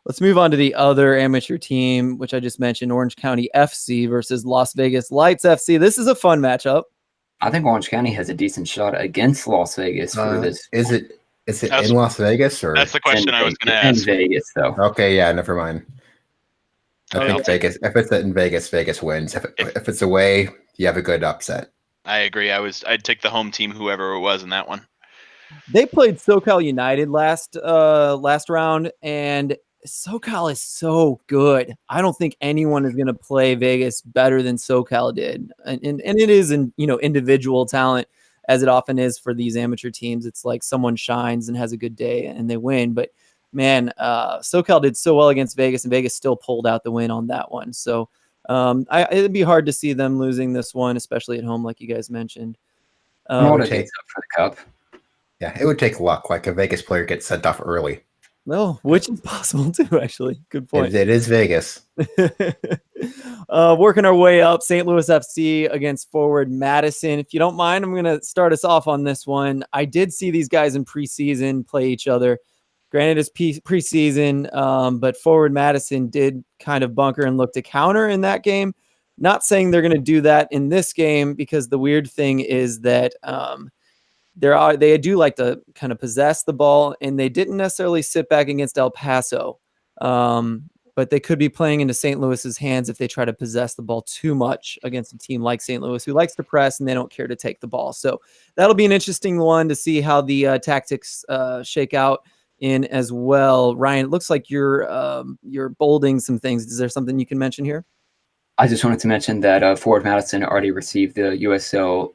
Let's move on to the other amateur team, which I just mentioned, Orange County FC versus Las Vegas Lights FC. This is a fun matchup. I think Orange County has a decent shot against Las Vegas for this. Is it in Las Vegas or? That's the question I was going to ask. In Vegas, though. Okay, yeah, never mind. I think Vegas. If it's in Vegas, Vegas wins. If it's away, you have a good upset. I agree. I'd take the home team, whoever it was in that one. They played SoCal United last round, and SoCal is so good. I don't think anyone is going to play Vegas better than SoCal did, and it is individual talent, as it often is for these amateur teams. It's like someone shines and has a good day and they win. But man, SoCal did so well against Vegas, and Vegas still pulled out the win on that one. So it'd be hard to see them losing this one, especially at home, like you guys mentioned. What takes up for the cup? Yeah, it would take luck. Like a Vegas player gets sent off early. No, which is possible too, actually. Good point. It is Vegas. Working our way up, St. Louis FC against Forward Madison. If you don't mind, I'm going to start us off on this one. I did see these guys in preseason play each other. Granted, it's preseason, but Forward Madison did kind of bunker and look to counter in that game. Not saying they're going to do that in this game, because the weird thing is that they do like to kind of possess the ball, and they didn't necessarily sit back against El Paso, but they could be playing into St. Louis's hands if they try to possess the ball too much against a team like St. Louis, who likes to press and they don't care to take the ball. So that'll be an interesting one to see how the tactics shake out in as well. Ryan, it looks like you're bolding some things. Is there something you can mention here? I just wanted to mention that Forward Madison already received the USL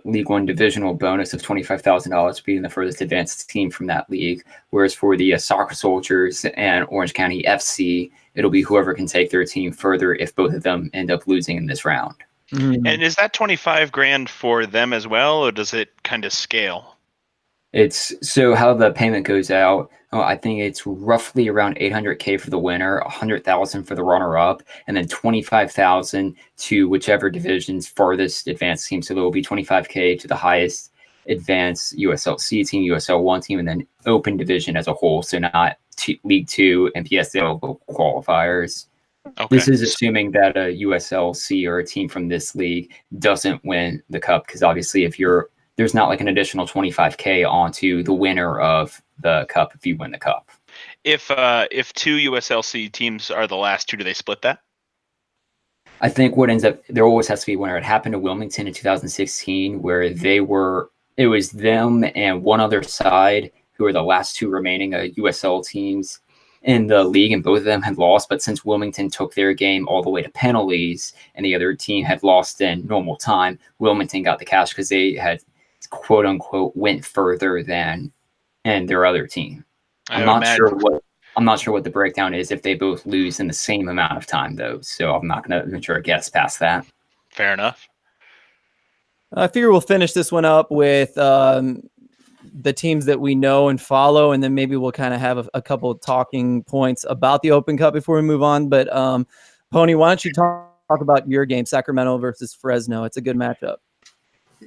League One divisional bonus of $25,000 being the furthest advanced team from that league. Whereas for the Soccer Soldiers and Orange County FC, it'll be whoever can take their team further if both of them end up losing in this round. Mhm. And is that 25 grand for them as well, or does it kind of scale? It's so how the payment goes out. I think it's roughly around 800K for the winner, 100,000 for the runner-up, and then 25,000 to whichever division's farthest advanced team. So there will be 25K to the highest advanced USLC team, USL1 team, and then open division as a whole. So not League Two and PSL qualifiers. Okay. This is assuming that a USLC or a team from this league doesn't win the cup, because obviously there's not like an additional 25K onto the winner of the cup if you win the cup. If two USLC teams are the last two, do they split that? I think what ends up, there always has to be a winner. It happened to Wilmington in 2016 where it was them and one other side who were the last two remaining USL teams in the league, and both of them had lost. But since Wilmington took their game all the way to penalties and the other team had lost in normal time, Wilmington got the cash because they had quote unquote went further than and their other team. I'm not sure what the breakdown is if they both lose in the same amount of time though. So I'm not going to venture a guess past that. Fair enough. I figure we'll finish this one up with the teams that we know and follow, and then maybe we'll kind of have a couple of talking points about the Open Cup before we move on. But Pony, why don't you talk about your game, Sacramento versus Fresno? It's a good matchup.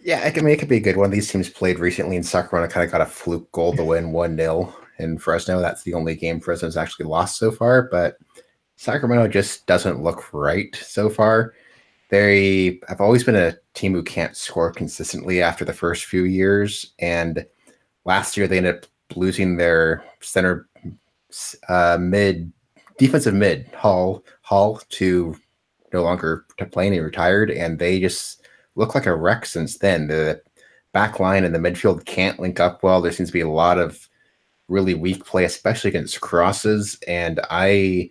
Yeah, it could be a good one. These teams played recently, and Sacramento kind of got a fluke goal to win 1-0 in Fresno. That's the only game Fresno's actually lost so far, but Sacramento just doesn't look right so far. They have always been a team who can't score consistently after the first few years, and last year they ended up losing their center defensive mid Hall to no longer to play, and he retired, and they just look like a wreck since then. The back line and the midfield can't link up well. There seems to be a lot of really weak play, especially against crosses, and I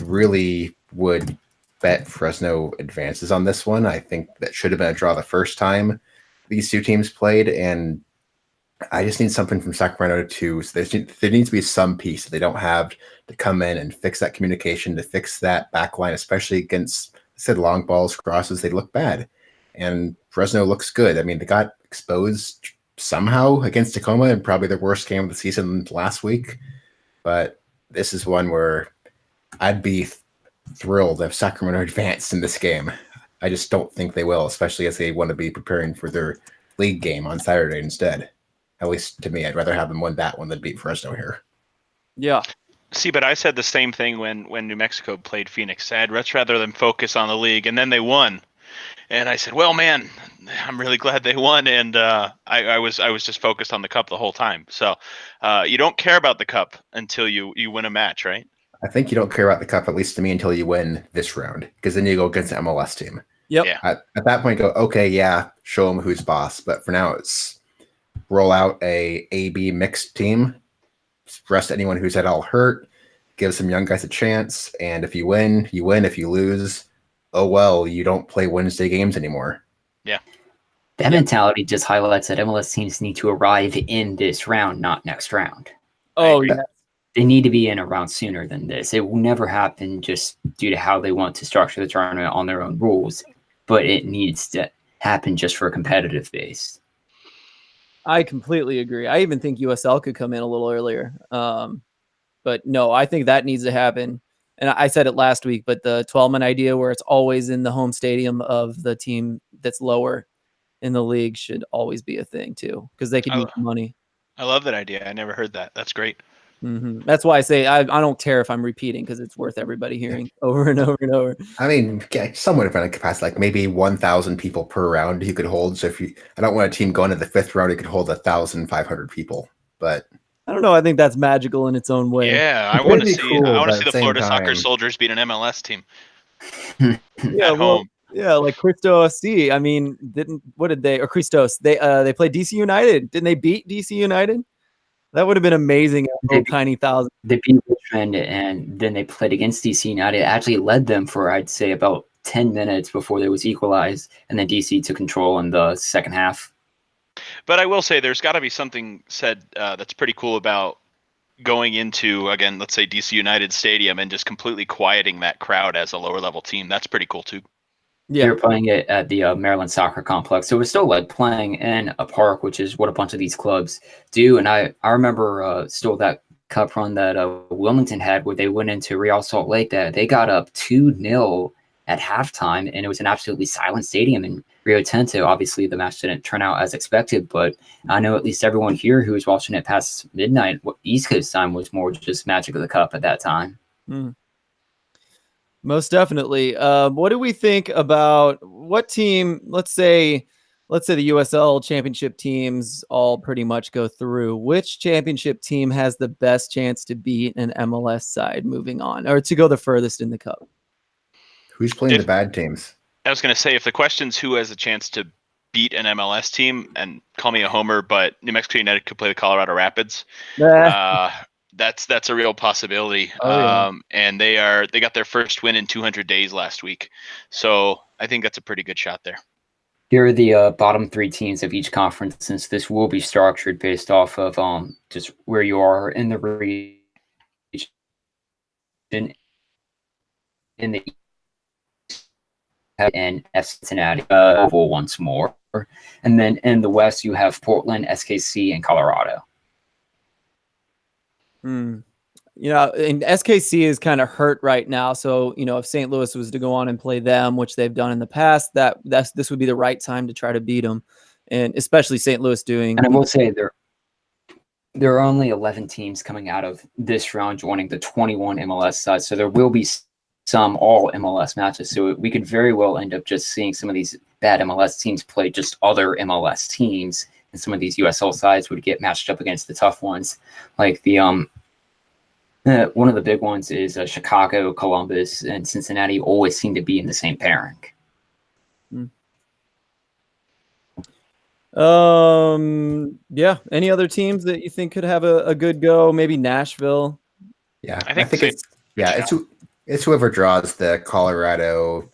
really would bet Fresno advances on this one. I think that should have been a draw the first time these two teams played, and I just need something from Sacramento too. So there needs to be some piece that they don't have to come in and fix that communication, to fix that back line, especially against, I said, long balls, crosses. They look bad, and Fresno looks good. I mean, they got exposed somehow against Tacoma in probably their worst game of the season last week, but this is one where I'd be thrilled if Sacramento advanced in this game. I just don't think they will, especially as they want to be preparing for their league game on Saturday instead. At least to me, I'd rather have them win that one than beat Fresno here. Yeah. See, but I said the same thing when New Mexico played Phoenix. I'd much rather them focus on the league, and then they won. And I said, well, man, I'm really glad they won, and I was just focused on the cup the whole time. So you don't care about the cup until you win a match, right? I think you don't care about the cup, at least to me, until you win this round, because then you go against the MLS team. Yep. Yeah. At that point, go, okay, yeah, show them who's boss. But for now, it's roll out a A-B mixed team, rest anyone who's at all hurt, give some young guys a chance, and if you win, you win. If you lose, oh well, you don't play Wednesday games anymore. Yeah. That mentality just highlights that MLS teams need to arrive in this round, not next round. Oh, yeah. They need to be in a round sooner than this. It will never happen just due to how they want to structure the tournament on their own rules, but it needs to happen just for a competitive base. I completely agree. I even think USL could come in a little earlier. But no, I think that needs to happen. And I said it last week, but the 12-man idea where it's always in the home stadium of the team that's lower in the league should always be a thing too, because they can use money. I love that idea. I never heard that. That's great. Mm-hmm. That's why I say I don't care if I'm repeating, because it's worth everybody hearing over and over and over. I mean, yeah, somewhat of a capacity, like maybe 1,000 people per round you could hold. So I don't want a team going to the fifth round, you could hold 1,500 people. But I don't know. I think that's magical in its own way. Yeah, I want to see. Cool, I want but to see at the the Florida same Soccer time- Soldiers beat an MLS team Yeah, at home. Yeah, like Cristo FC. I mean, Christos? They played DC United. Didn't they beat DC United? That would have been amazing. They- Tiny thousand. They beat Richmond, and then they played against DC United. It actually led them for, I'd say, about 10 minutes before there was equalized, and then DC took control in the second half. But I will say there's got to be something said that's pretty cool about going into, again, let's say DC United Stadium and just completely quieting that crowd as a lower level team. That's pretty cool too. They were playing it at the Maryland Soccer Complex, so it was still like playing in a park, which is what a bunch of these clubs do. And I remember still that cup run that Wilmington had, where they went into Real Salt Lake. That they got up 2-0 at halftime, and it was an absolutely silent stadium in Rio Tinto. Obviously, the match didn't turn out as expected, but I know at least everyone here who was watching it past midnight, East Coast time, was more just magic of the cup at that time. Most definitely. What do we think about what team? Let's say the USL championship teams all pretty much go through. Which championship team has the best chance to beat an MLS side moving on, or to go the furthest in the cup? Who's playing the bad teams? I was going to say, if the question's who has a chance to beat an MLS team, and call me a homer, but New Mexico United could play the Colorado Rapids. That's a real possibility. And they got their first win in 200 days last week. So I think that's a pretty good shot there. Here are the bottom 3 teams of each conference, since this will be structured based off of just where you are in the region. In the and Cincinnati Oval once more. And then in the West, you have Portland, SKC, and Colorado. And SKC is kind of hurt right now. So, if St. Louis was to go on and play them, which they've done in the past, this would be the right time to try to beat them. And especially St. Louis doing. And I will say there are only 11 teams coming out of this round joining the 21 MLS sides. So there will be some all MLS matches. So we could very well end up just seeing some of these bad MLS teams play just other MLS teams, and some of these USL sides would get matched up against the tough ones. Like the one of the big ones is Chicago, Columbus, and Cincinnati always seem to be in the same pairing. Yeah. Any other teams that you think could have a good go? Maybe Nashville. Yeah, I think it's whoever draws the Colorado,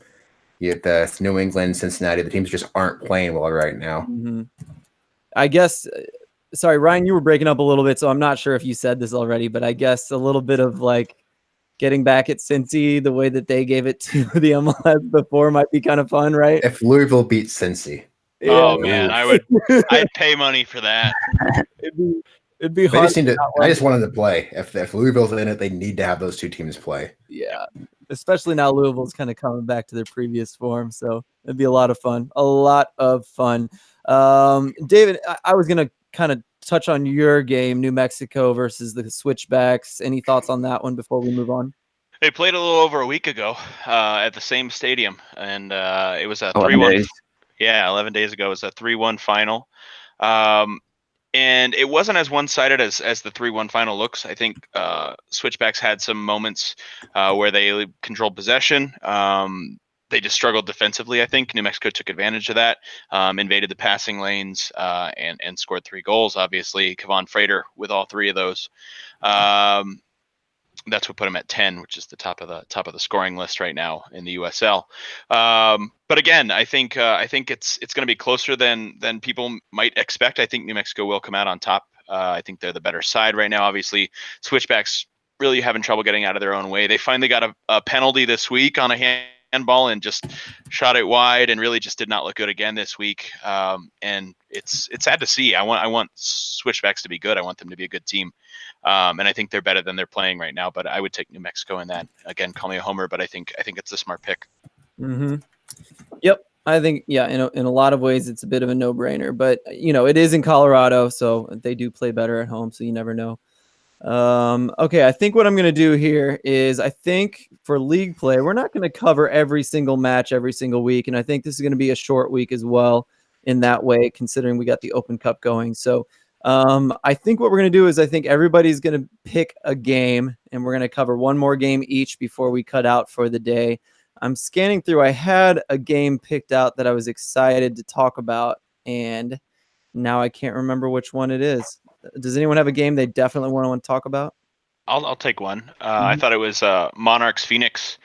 the New England, Cincinnati. The teams just aren't playing well right now. I guess. Sorry, Ryan, you were breaking up a little bit, so I'm not sure if you said this already, but I guess a little bit of like getting back at Cincy the way that they gave it to the MLS before might be kind of fun, right? If Louisville beats Cincy. Oh man, I'd pay money for that. It'd be hard. I just wanted to play. If Louisville's in it, they need to have those two teams play. Yeah, especially now Louisville's kind of coming back to their previous form, so it'd be a lot of fun. David, I was gonna kind of touch on your game, New Mexico versus the Switchbacks. Any thoughts on that one before we move on? They played a little over a week ago at the same stadium, and it was a 3-1. Yeah, 11 days ago. It was a 3-1 final. And it wasn't as one-sided as the 3-1 final looks. I think Switchbacks had some moments where they controlled possession. They just struggled defensively, I think. New Mexico took advantage of that, invaded the passing lanes, and scored 3 goals. Obviously, Kevon Frater with all 3 of those. That's what put him at 10, which is the top of the scoring list right now in the USL. But again, I think it's going to be closer than people might expect. I think New Mexico will come out on top. I think they're the better side right now. Obviously, Switchbacks really having trouble getting out of their own way. They finally got a penalty this week on a handball and just shot it wide, and really just did not look good again this week. And it's sad to see. I want Switchbacks to be good. I want them to be a good team. And I think they're better than they're playing right now, but I would take New Mexico in that. Again, call me a homer, but I think it's a smart pick. Yep. I think, in a lot of ways, it's a bit of a no-brainer, but it is in Colorado, so they do play better at home. So you never know. Okay. I think what I'm going to do here is, I think for league play, we're not going to cover every single match every single week. And I think this is going to be a short week as well in that way, considering we got the Open Cup going. So, I think what we're going to do is, I think everybody's going to pick a game, and we're going to cover one more game each before we cut out for the day. I'm scanning through. I had a game picked out that I was excited to talk about, and now I can't remember which one it is. Does anyone have a game they definitely want to talk about? I'll take one. I thought it was Monarchs Phoenix.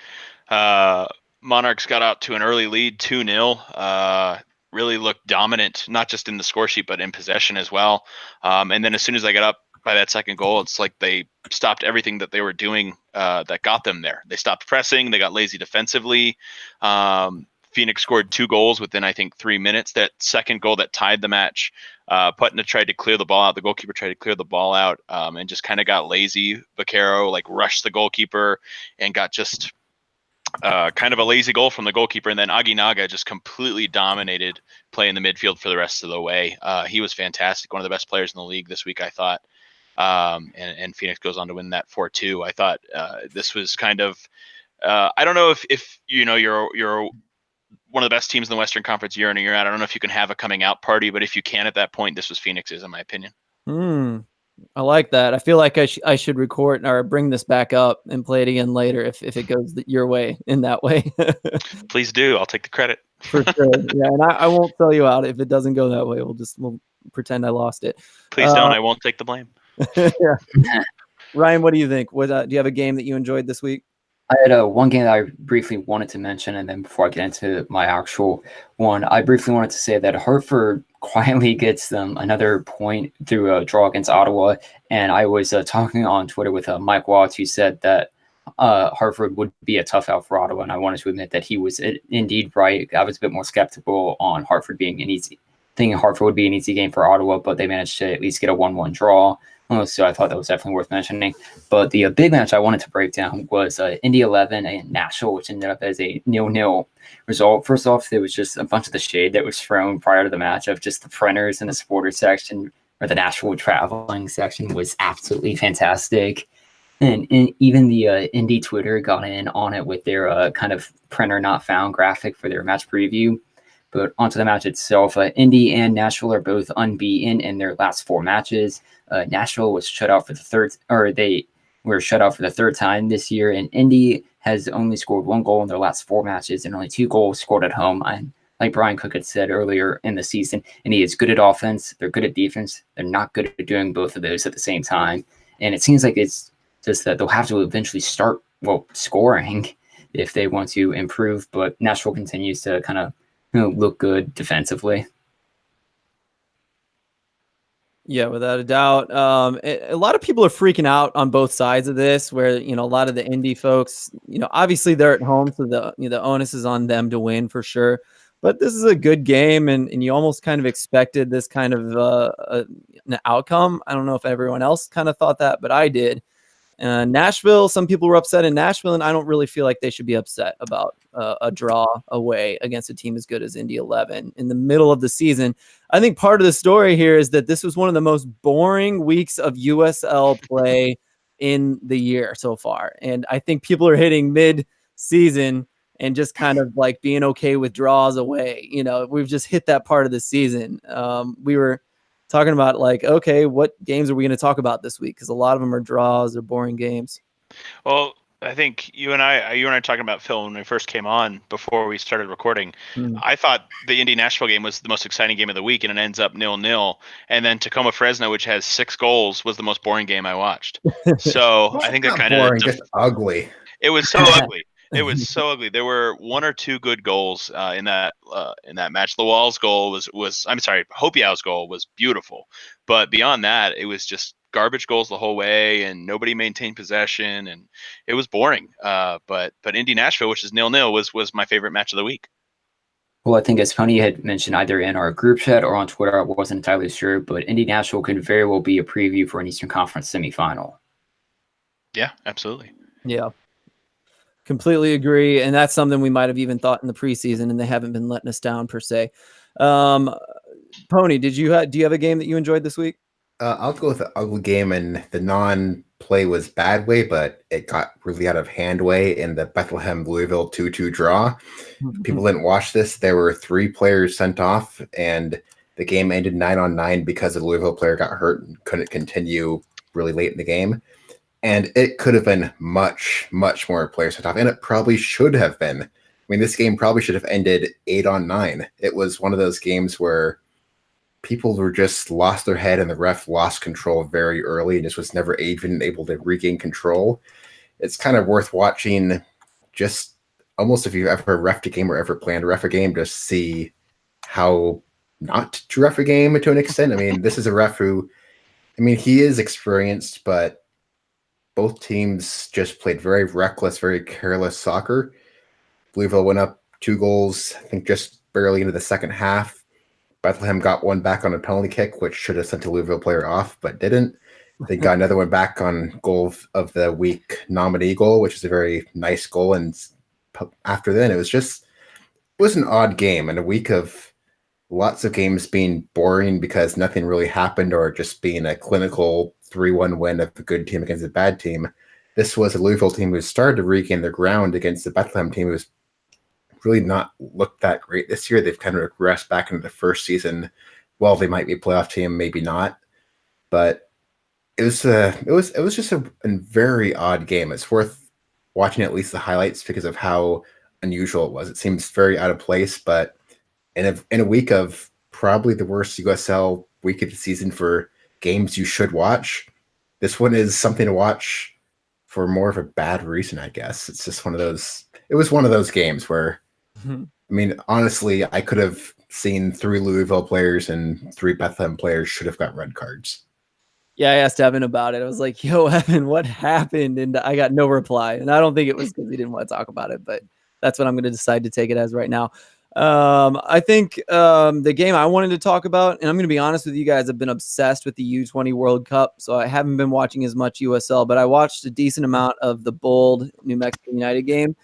Monarchs got out to an early lead, 2-0. Really looked dominant, not just in the score sheet, but in possession as well. And then as soon as they got up by that second goal, it's like they stopped everything that they were doing that got them there. They stopped pressing. They got lazy defensively. Phoenix scored 2 goals within, I think, 3 minutes. That second goal that tied the match, Putna tried to clear the ball out. The goalkeeper tried to clear the ball out and just kind of got lazy. Vaquero rushed the goalkeeper and got just kind of a lazy goal from the goalkeeper. And then Aguinaga just completely dominated play in the midfield for the rest of the way. He was fantastic. One of the best players in the league this week, I thought. And Phoenix goes on to win that 4-2. I thought this was kind of, I don't know if you're one of the best teams in the Western Conference year in and year out. I don't know if you can have a coming out party, but if you can at that point, this was Phoenix's, in my opinion. I like that. I feel like I should record or bring this back up and play it again later if it goes your way in that way. Please do. I'll take the credit. For sure. Yeah, and I won't sell you out if it doesn't go that way. We'll pretend I lost it. Please don't. I won't take the blame. Yeah. Ryan, what do you think? Do you have a game that you enjoyed this week? I had one game that I briefly wanted to mention, and then before I get into my actual one, I briefly wanted to say that Hartford quietly gets them another point through a draw against Ottawa. And I was talking on Twitter with Mike Watts, who said that Hartford would be a tough out for Ottawa, and I wanted to admit that he was indeed right. I was a bit more skeptical on Hartford being thinking Hartford would be an easy game for Ottawa, but they managed to at least get a 1-1 draw. So I thought that was definitely worth mentioning. But the big match I wanted to break down was Indy 11 and Nashville, which ended up as a 0-0 result. First off, there was just a bunch of the shade that was thrown prior to the match of just the printers in the supporter section, or the Nashville traveling section was absolutely fantastic. And even the Indy Twitter got in on it with their kind of printer not found graphic for their match preview. But onto the match itself, Indy and Nashville are both unbeaten in their last 4 matches. Nashville was shut out for they were shut out for the 3rd time this year, and Indy has only scored 1 goal in their last 4 matches and only 2 goals scored at home. And like Brian Cook had said earlier in the season, Indy is good at offense, they're good at defense, they're not good at doing both of those at the same time. And it seems like it's just that they'll have to eventually start scoring if they want to improve. But Nashville continues to kind of look good defensively. Yeah, without a doubt. A lot of people are freaking out on both sides of this, where, a lot of the Indy folks, obviously they're at home, so the onus is on them to win for sure. But this is a good game, and you almost kind of expected this kind of an outcome. I don't know if everyone else kind of thought that, but I did. Nashville, some people were upset in Nashville, and I don't really feel like they should be upset about a draw away against a team as good as Indy 11 in the middle of the season. I think part of the story here is that this was one of the most boring weeks of USL play in the year so far. And I think people are hitting mid-season and just kind of being okay with draws away. We've just hit that part of the season. We were talking about okay, what games are we going to talk about this week? Because a lot of them are draws or boring games. Well, I think you and I were talking about Phil when we first came on before we started recording. I thought the Indy Nashville game was the most exciting game of the week, and it ends up 0-0. And then Tacoma Fresno, which has 6 goals, was the most boring game I watched. So I think that kind of just ugly. It was so ugly. It was so ugly. There were 1 or 2 good goals in that match. Lawal's goal Hopiau's goal was beautiful, but beyond that, it was just garbage goals the whole way, and nobody maintained possession, and it was boring. But Indy Nashville, which is 0-0, was my favorite match of the week. Well, I think as Tony had mentioned either in our group chat or on Twitter, I wasn't entirely sure, but Indy Nashville could very well be a preview for an Eastern Conference semifinal. Yeah, absolutely. Yeah. Completely agree, and that's something we might have even thought in the preseason, and they haven't been letting us down per se. Pony, do you have a game that you enjoyed this week? I'll go with the ugly game, and the non-play was bad way, but it got really out of hand way in the Bethlehem Louisville 2-2 draw. People didn't watch this. There were 3 players sent off, and the game ended 9-on-9 because a Louisville player got hurt and couldn't continue really late in the game. And it could have been much, much more players sent off, and it probably should have been. I mean, this game probably should have ended 8-on-9. It was one of those games where people were just lost their head, and the ref lost control very early and just was never even able to regain control. It's kind of worth watching just almost if you've ever reffed a game or ever planned to ref a game, just see how not to ref a game to an extent. I mean, this is a ref who, I mean, he is experienced, but both teams just played very reckless, very careless soccer. Louisville went up 2 goals, I think just barely into the second half. Bethlehem got one back on a penalty kick, which should have sent a Louisville player off, but didn't. They got another one back on goal of the week nominee goal, which is a very nice goal. And after then, it was an odd game and a week of lots of games being boring because nothing really happened or just being a clinical 3-1 win of a good team against a bad team. This was a Louisville team who started to regain their ground against the Bethlehem team who's really not looked that great this year. They've kind of regressed back into the first season. Well, they might be a playoff team, maybe not. But it was just a very odd game. It's worth watching at least the highlights because of how unusual it was. It seems very out of place, but in a week of probably the worst USL week of the season for games you should watch, this one is something to watch for more of a bad reason, I guess. It's just one of those. It was one of those games where, I mean, honestly, I could have seen 3 Louisville players and 3 Bethlehem players should have got red cards. Yeah, I asked Evan about it. I was like, yo, Evan, what happened? And I got no reply. And I don't think it was because he didn't want to talk about it, but that's what I'm going to decide to take it as right now. I think the game I wanted to talk about, and I'm going to be honest with you guys, I've been obsessed with the U20 World Cup, so I haven't been watching as much USL, but I watched a decent amount of the Bold New Mexico United game.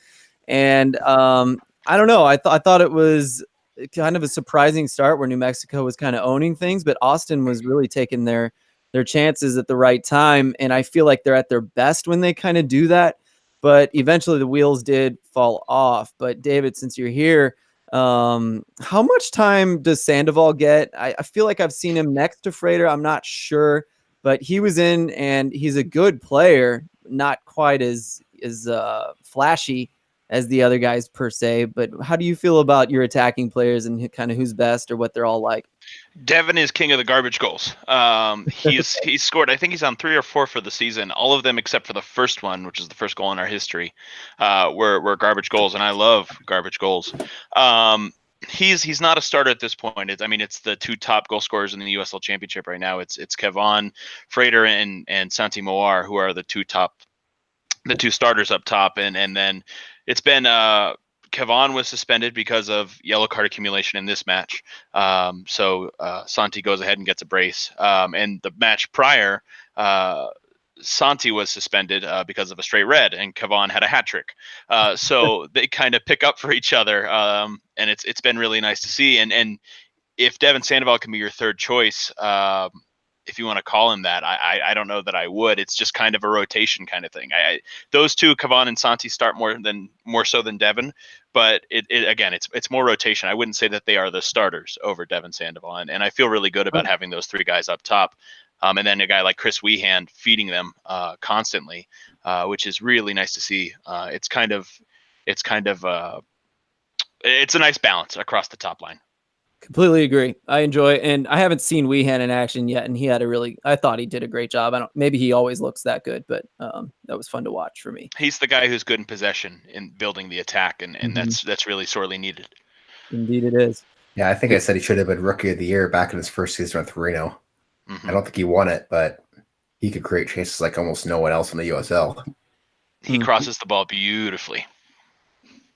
And I don't know. I thought it was kind of a surprising start where New Mexico was kind of owning things, but Austin was really taking their chances at the right time. And I feel like they're at their best when they kind of do that. But eventually the wheels did fall off. But David, since you're here, how much time does Sandoval get? I feel like I've seen him next to Frater. I'm not sure, but he was in and he's a good player, not quite as flashy as the other guys per se. But how do you feel about your attacking players and kind of who's best or what they're all like? Devin is king of the garbage goals. He's scored, I think he's on 3 or 4 for the season. All of them except for the first one, which is the first goal in our history, were garbage goals, and I love garbage goals. He's not a starter at this point. It's the 2 top goal scorers in the USL Championship right now. It's Kevon Frater and Santi Moar, who are the 2 starters up top, and then it's been Kevon was suspended because of yellow card accumulation in this match. So Santi goes ahead and gets a brace. And the match prior, Santi was suspended because of a straight red, and Kevon had a hat trick. So they kind of pick up for each other, and it's been really nice to see. And if Devin Sandoval can be your third choice, if you want to call him that, I don't know that I would. It's just kind of a rotation kind of thing. Those 2, Kevon and Santi, start more so than Devin, but it's more rotation. I wouldn't say that they are the starters over Devin Sandoval, and I feel really good about having those 3 guys up top, and then a guy like Chris Wehan feeding them constantly, which is really nice to see. It's a nice balance across the top line. Completely agree. I enjoy it. And I haven't seen Wehan in action yet. And I thought he did a great job. Maybe he always looks that good, but that was fun to watch for me. He's the guy who's good in possession in building the attack. And that's really sorely needed. Indeed it is. Yeah, I think I said he should have been Rookie of the Year back in his first season with Reno. I don't think he won it, but he could create chances like almost no one else in the USL. He crosses the ball beautifully.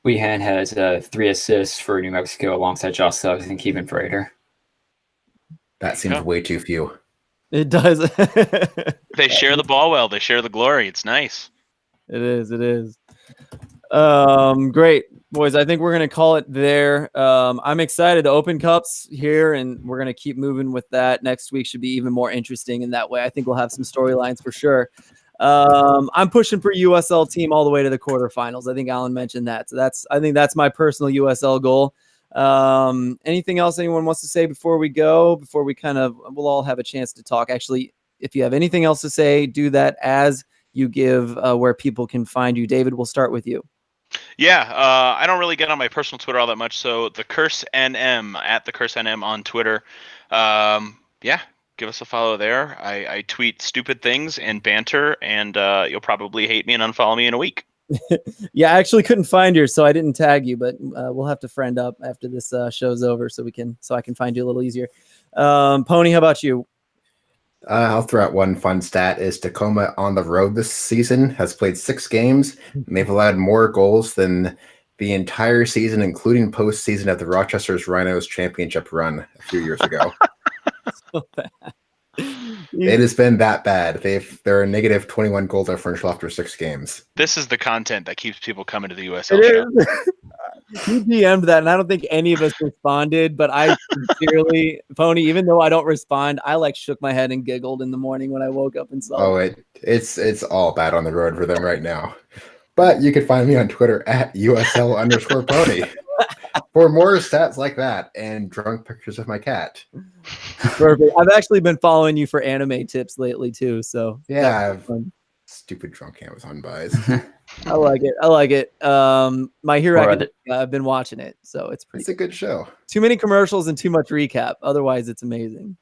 Wehan has 3 assists for New Mexico alongside Josh Suggs and Kevin Frater. That seems way too few. It does. They share the ball well. They share the glory. It's nice. It is. Great. Boys, I think we're going to call it there. I'm excited. The Open Cup's here, and we're going to keep moving with that. Next week should be even more interesting in that way. I think we'll have some storylines for sure. I'm pushing for USL team all the way to the quarterfinals. I think Alan mentioned that. So I think that's my personal USL goal. Anything else anyone wants to say before we go? Before we we'll all have a chance to talk. Actually, if you have anything else to say, do that as you give where people can find you. David, we'll start with you. Yeah, I don't really get on my personal Twitter all that much. So the Curse NM at the Curse NM on Twitter. Yeah. Give us a follow there. I tweet stupid things and banter, and you'll probably hate me and unfollow me in a week. Yeah, I actually couldn't find yours, so I didn't tag you, but we'll have to friend up after this show's over so I can find you a little easier. Pony, how about you? I'll throw out one fun stat is Tacoma on the road this season has played 6 games, and they've allowed more goals than the entire season, including postseason of the Rochester's Rhinos championship run a few years ago. So bad. It has been that bad. They're a negative 21 goal differential after 6 games. This is the content that keeps people coming to the USL It show. is. You DM'd that, and I don't think any of us responded, but I sincerely, Pony, even though I don't respond, I like shook my head and giggled in the morning when I woke up and saw Oh, it. it's all bad on the road for them right now. But you can find me on Twitter at USL_pony for more stats like that and drunk pictures of my cat. Perfect. I've actually been following you for anime tips lately too, so Yeah, that's fun. stupid drunk Amazon buys. I like it. I like it. My Hero Or Academia, I've been watching it, so it's pretty It's a good show. too many commercials and too much recap. Otherwise, it's amazing.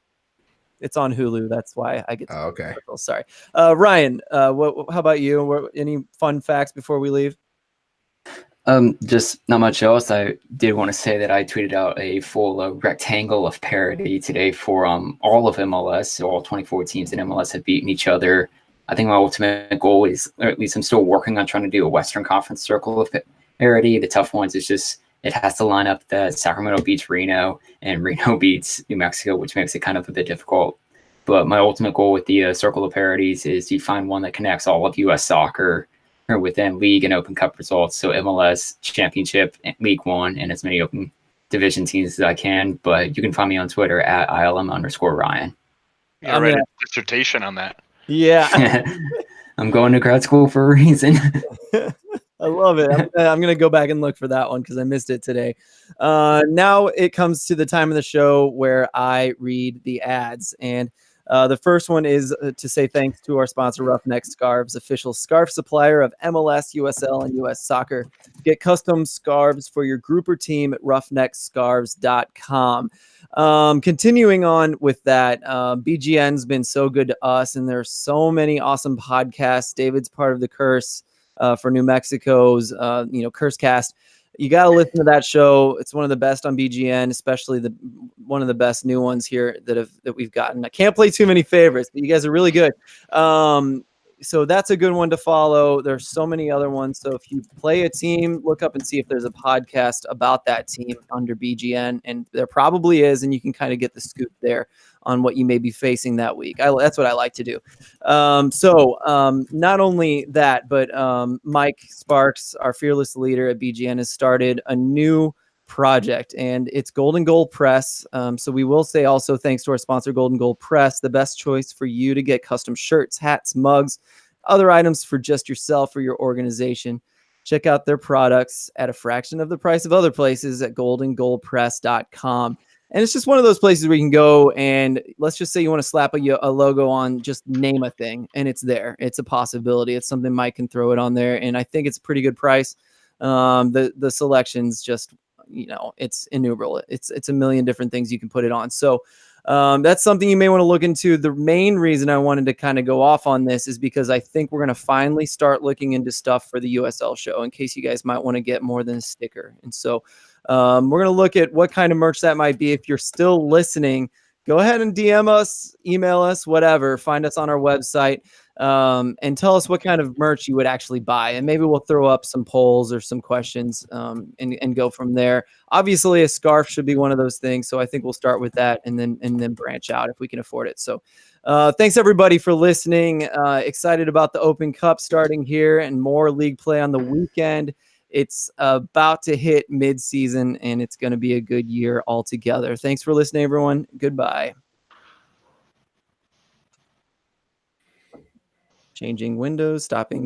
It's on Hulu. That's why I get. Oh, okay. Commercials. Sorry, Ryan. How about you? Any fun facts before we leave? Just not much else. I did want to say that I tweeted out a full rectangle of parity today for all of MLS. So all 24 teams in MLS have beaten each other. I think my ultimate goal is, or at least I'm still working on trying to do a Western Conference circle of parity. The tough ones is just it has to line up that Sacramento beats Reno and Reno beats New Mexico, which makes it kind of a bit difficult. But my ultimate goal with the circle of parities is you find one that connects all of U.S. soccer or within league and Open Cup results. So MLS, Championship, League One, and as many Open Division teams as I can. But you can find me on Twitter at ILM_Ryan. You gotta write a dissertation on that. Yeah, I'm going to grad school for a reason. I love it. I'm going to go back and look for that one because I missed it today. Now it comes to the time of the show where I read the ads. And the first one is to say thanks to our sponsor, Roughneck Scarves, official scarf supplier of MLS, USL, and US Soccer. Get custom scarves for your group or team at roughneckscarves.com. Continuing on with that, BGN's been so good to us, and there's so many awesome podcasts. David's part of the Curse for New Mexico's, Curse Cast. You got to listen to that show. It's one of the best on BGN, especially one of the best new ones here that we've gotten. I can't play too many favorites, but you guys are really good. So that's a good one to follow. There's so many other ones. So if you play a team, look up and see if there's a podcast about that team under BGN, and there probably is, and you can kind of get the scoop there on what you may be facing that week. That's what I like to do. Not only that, but Mike Sparks, our fearless leader at BGN, has started a new project, and it's Golden Goal Press. So we will say also thanks to our sponsor, Golden Goal Press, the best choice for you to get custom shirts, hats, mugs, other items for just yourself or your organization. Check out their products at a fraction of the price of other places at goldengoalpress.com. And it's just one of those places where you can go and let's just say you want to slap a logo on, just name a thing, and it's there. It's a possibility. It's something Mike can throw it on there, and I think it's a pretty good price. The selection's just, it's innumerable. It's a million different things you can put it on. So that's something you may want to look into. The main reason I wanted to kind of go off on this is because I think we're going to finally start looking into stuff for the USL show in case you guys might want to get more than a sticker. And so we're going to look at what kind of merch that might be. If you're still listening, go ahead and DM us, email us, whatever. Find us on our website and tell us what kind of merch you would actually buy. And maybe we'll throw up some polls or some questions and go from there. Obviously, a scarf should be one of those things. So I think we'll start with that and then branch out if we can afford it. So thanks, everybody, for listening. Excited about the Open Cup starting here and more league play on the weekend. It's about to hit mid-season, and it's going to be a good year altogether. Thanks for listening, everyone. Goodbye. Changing windows, stopping.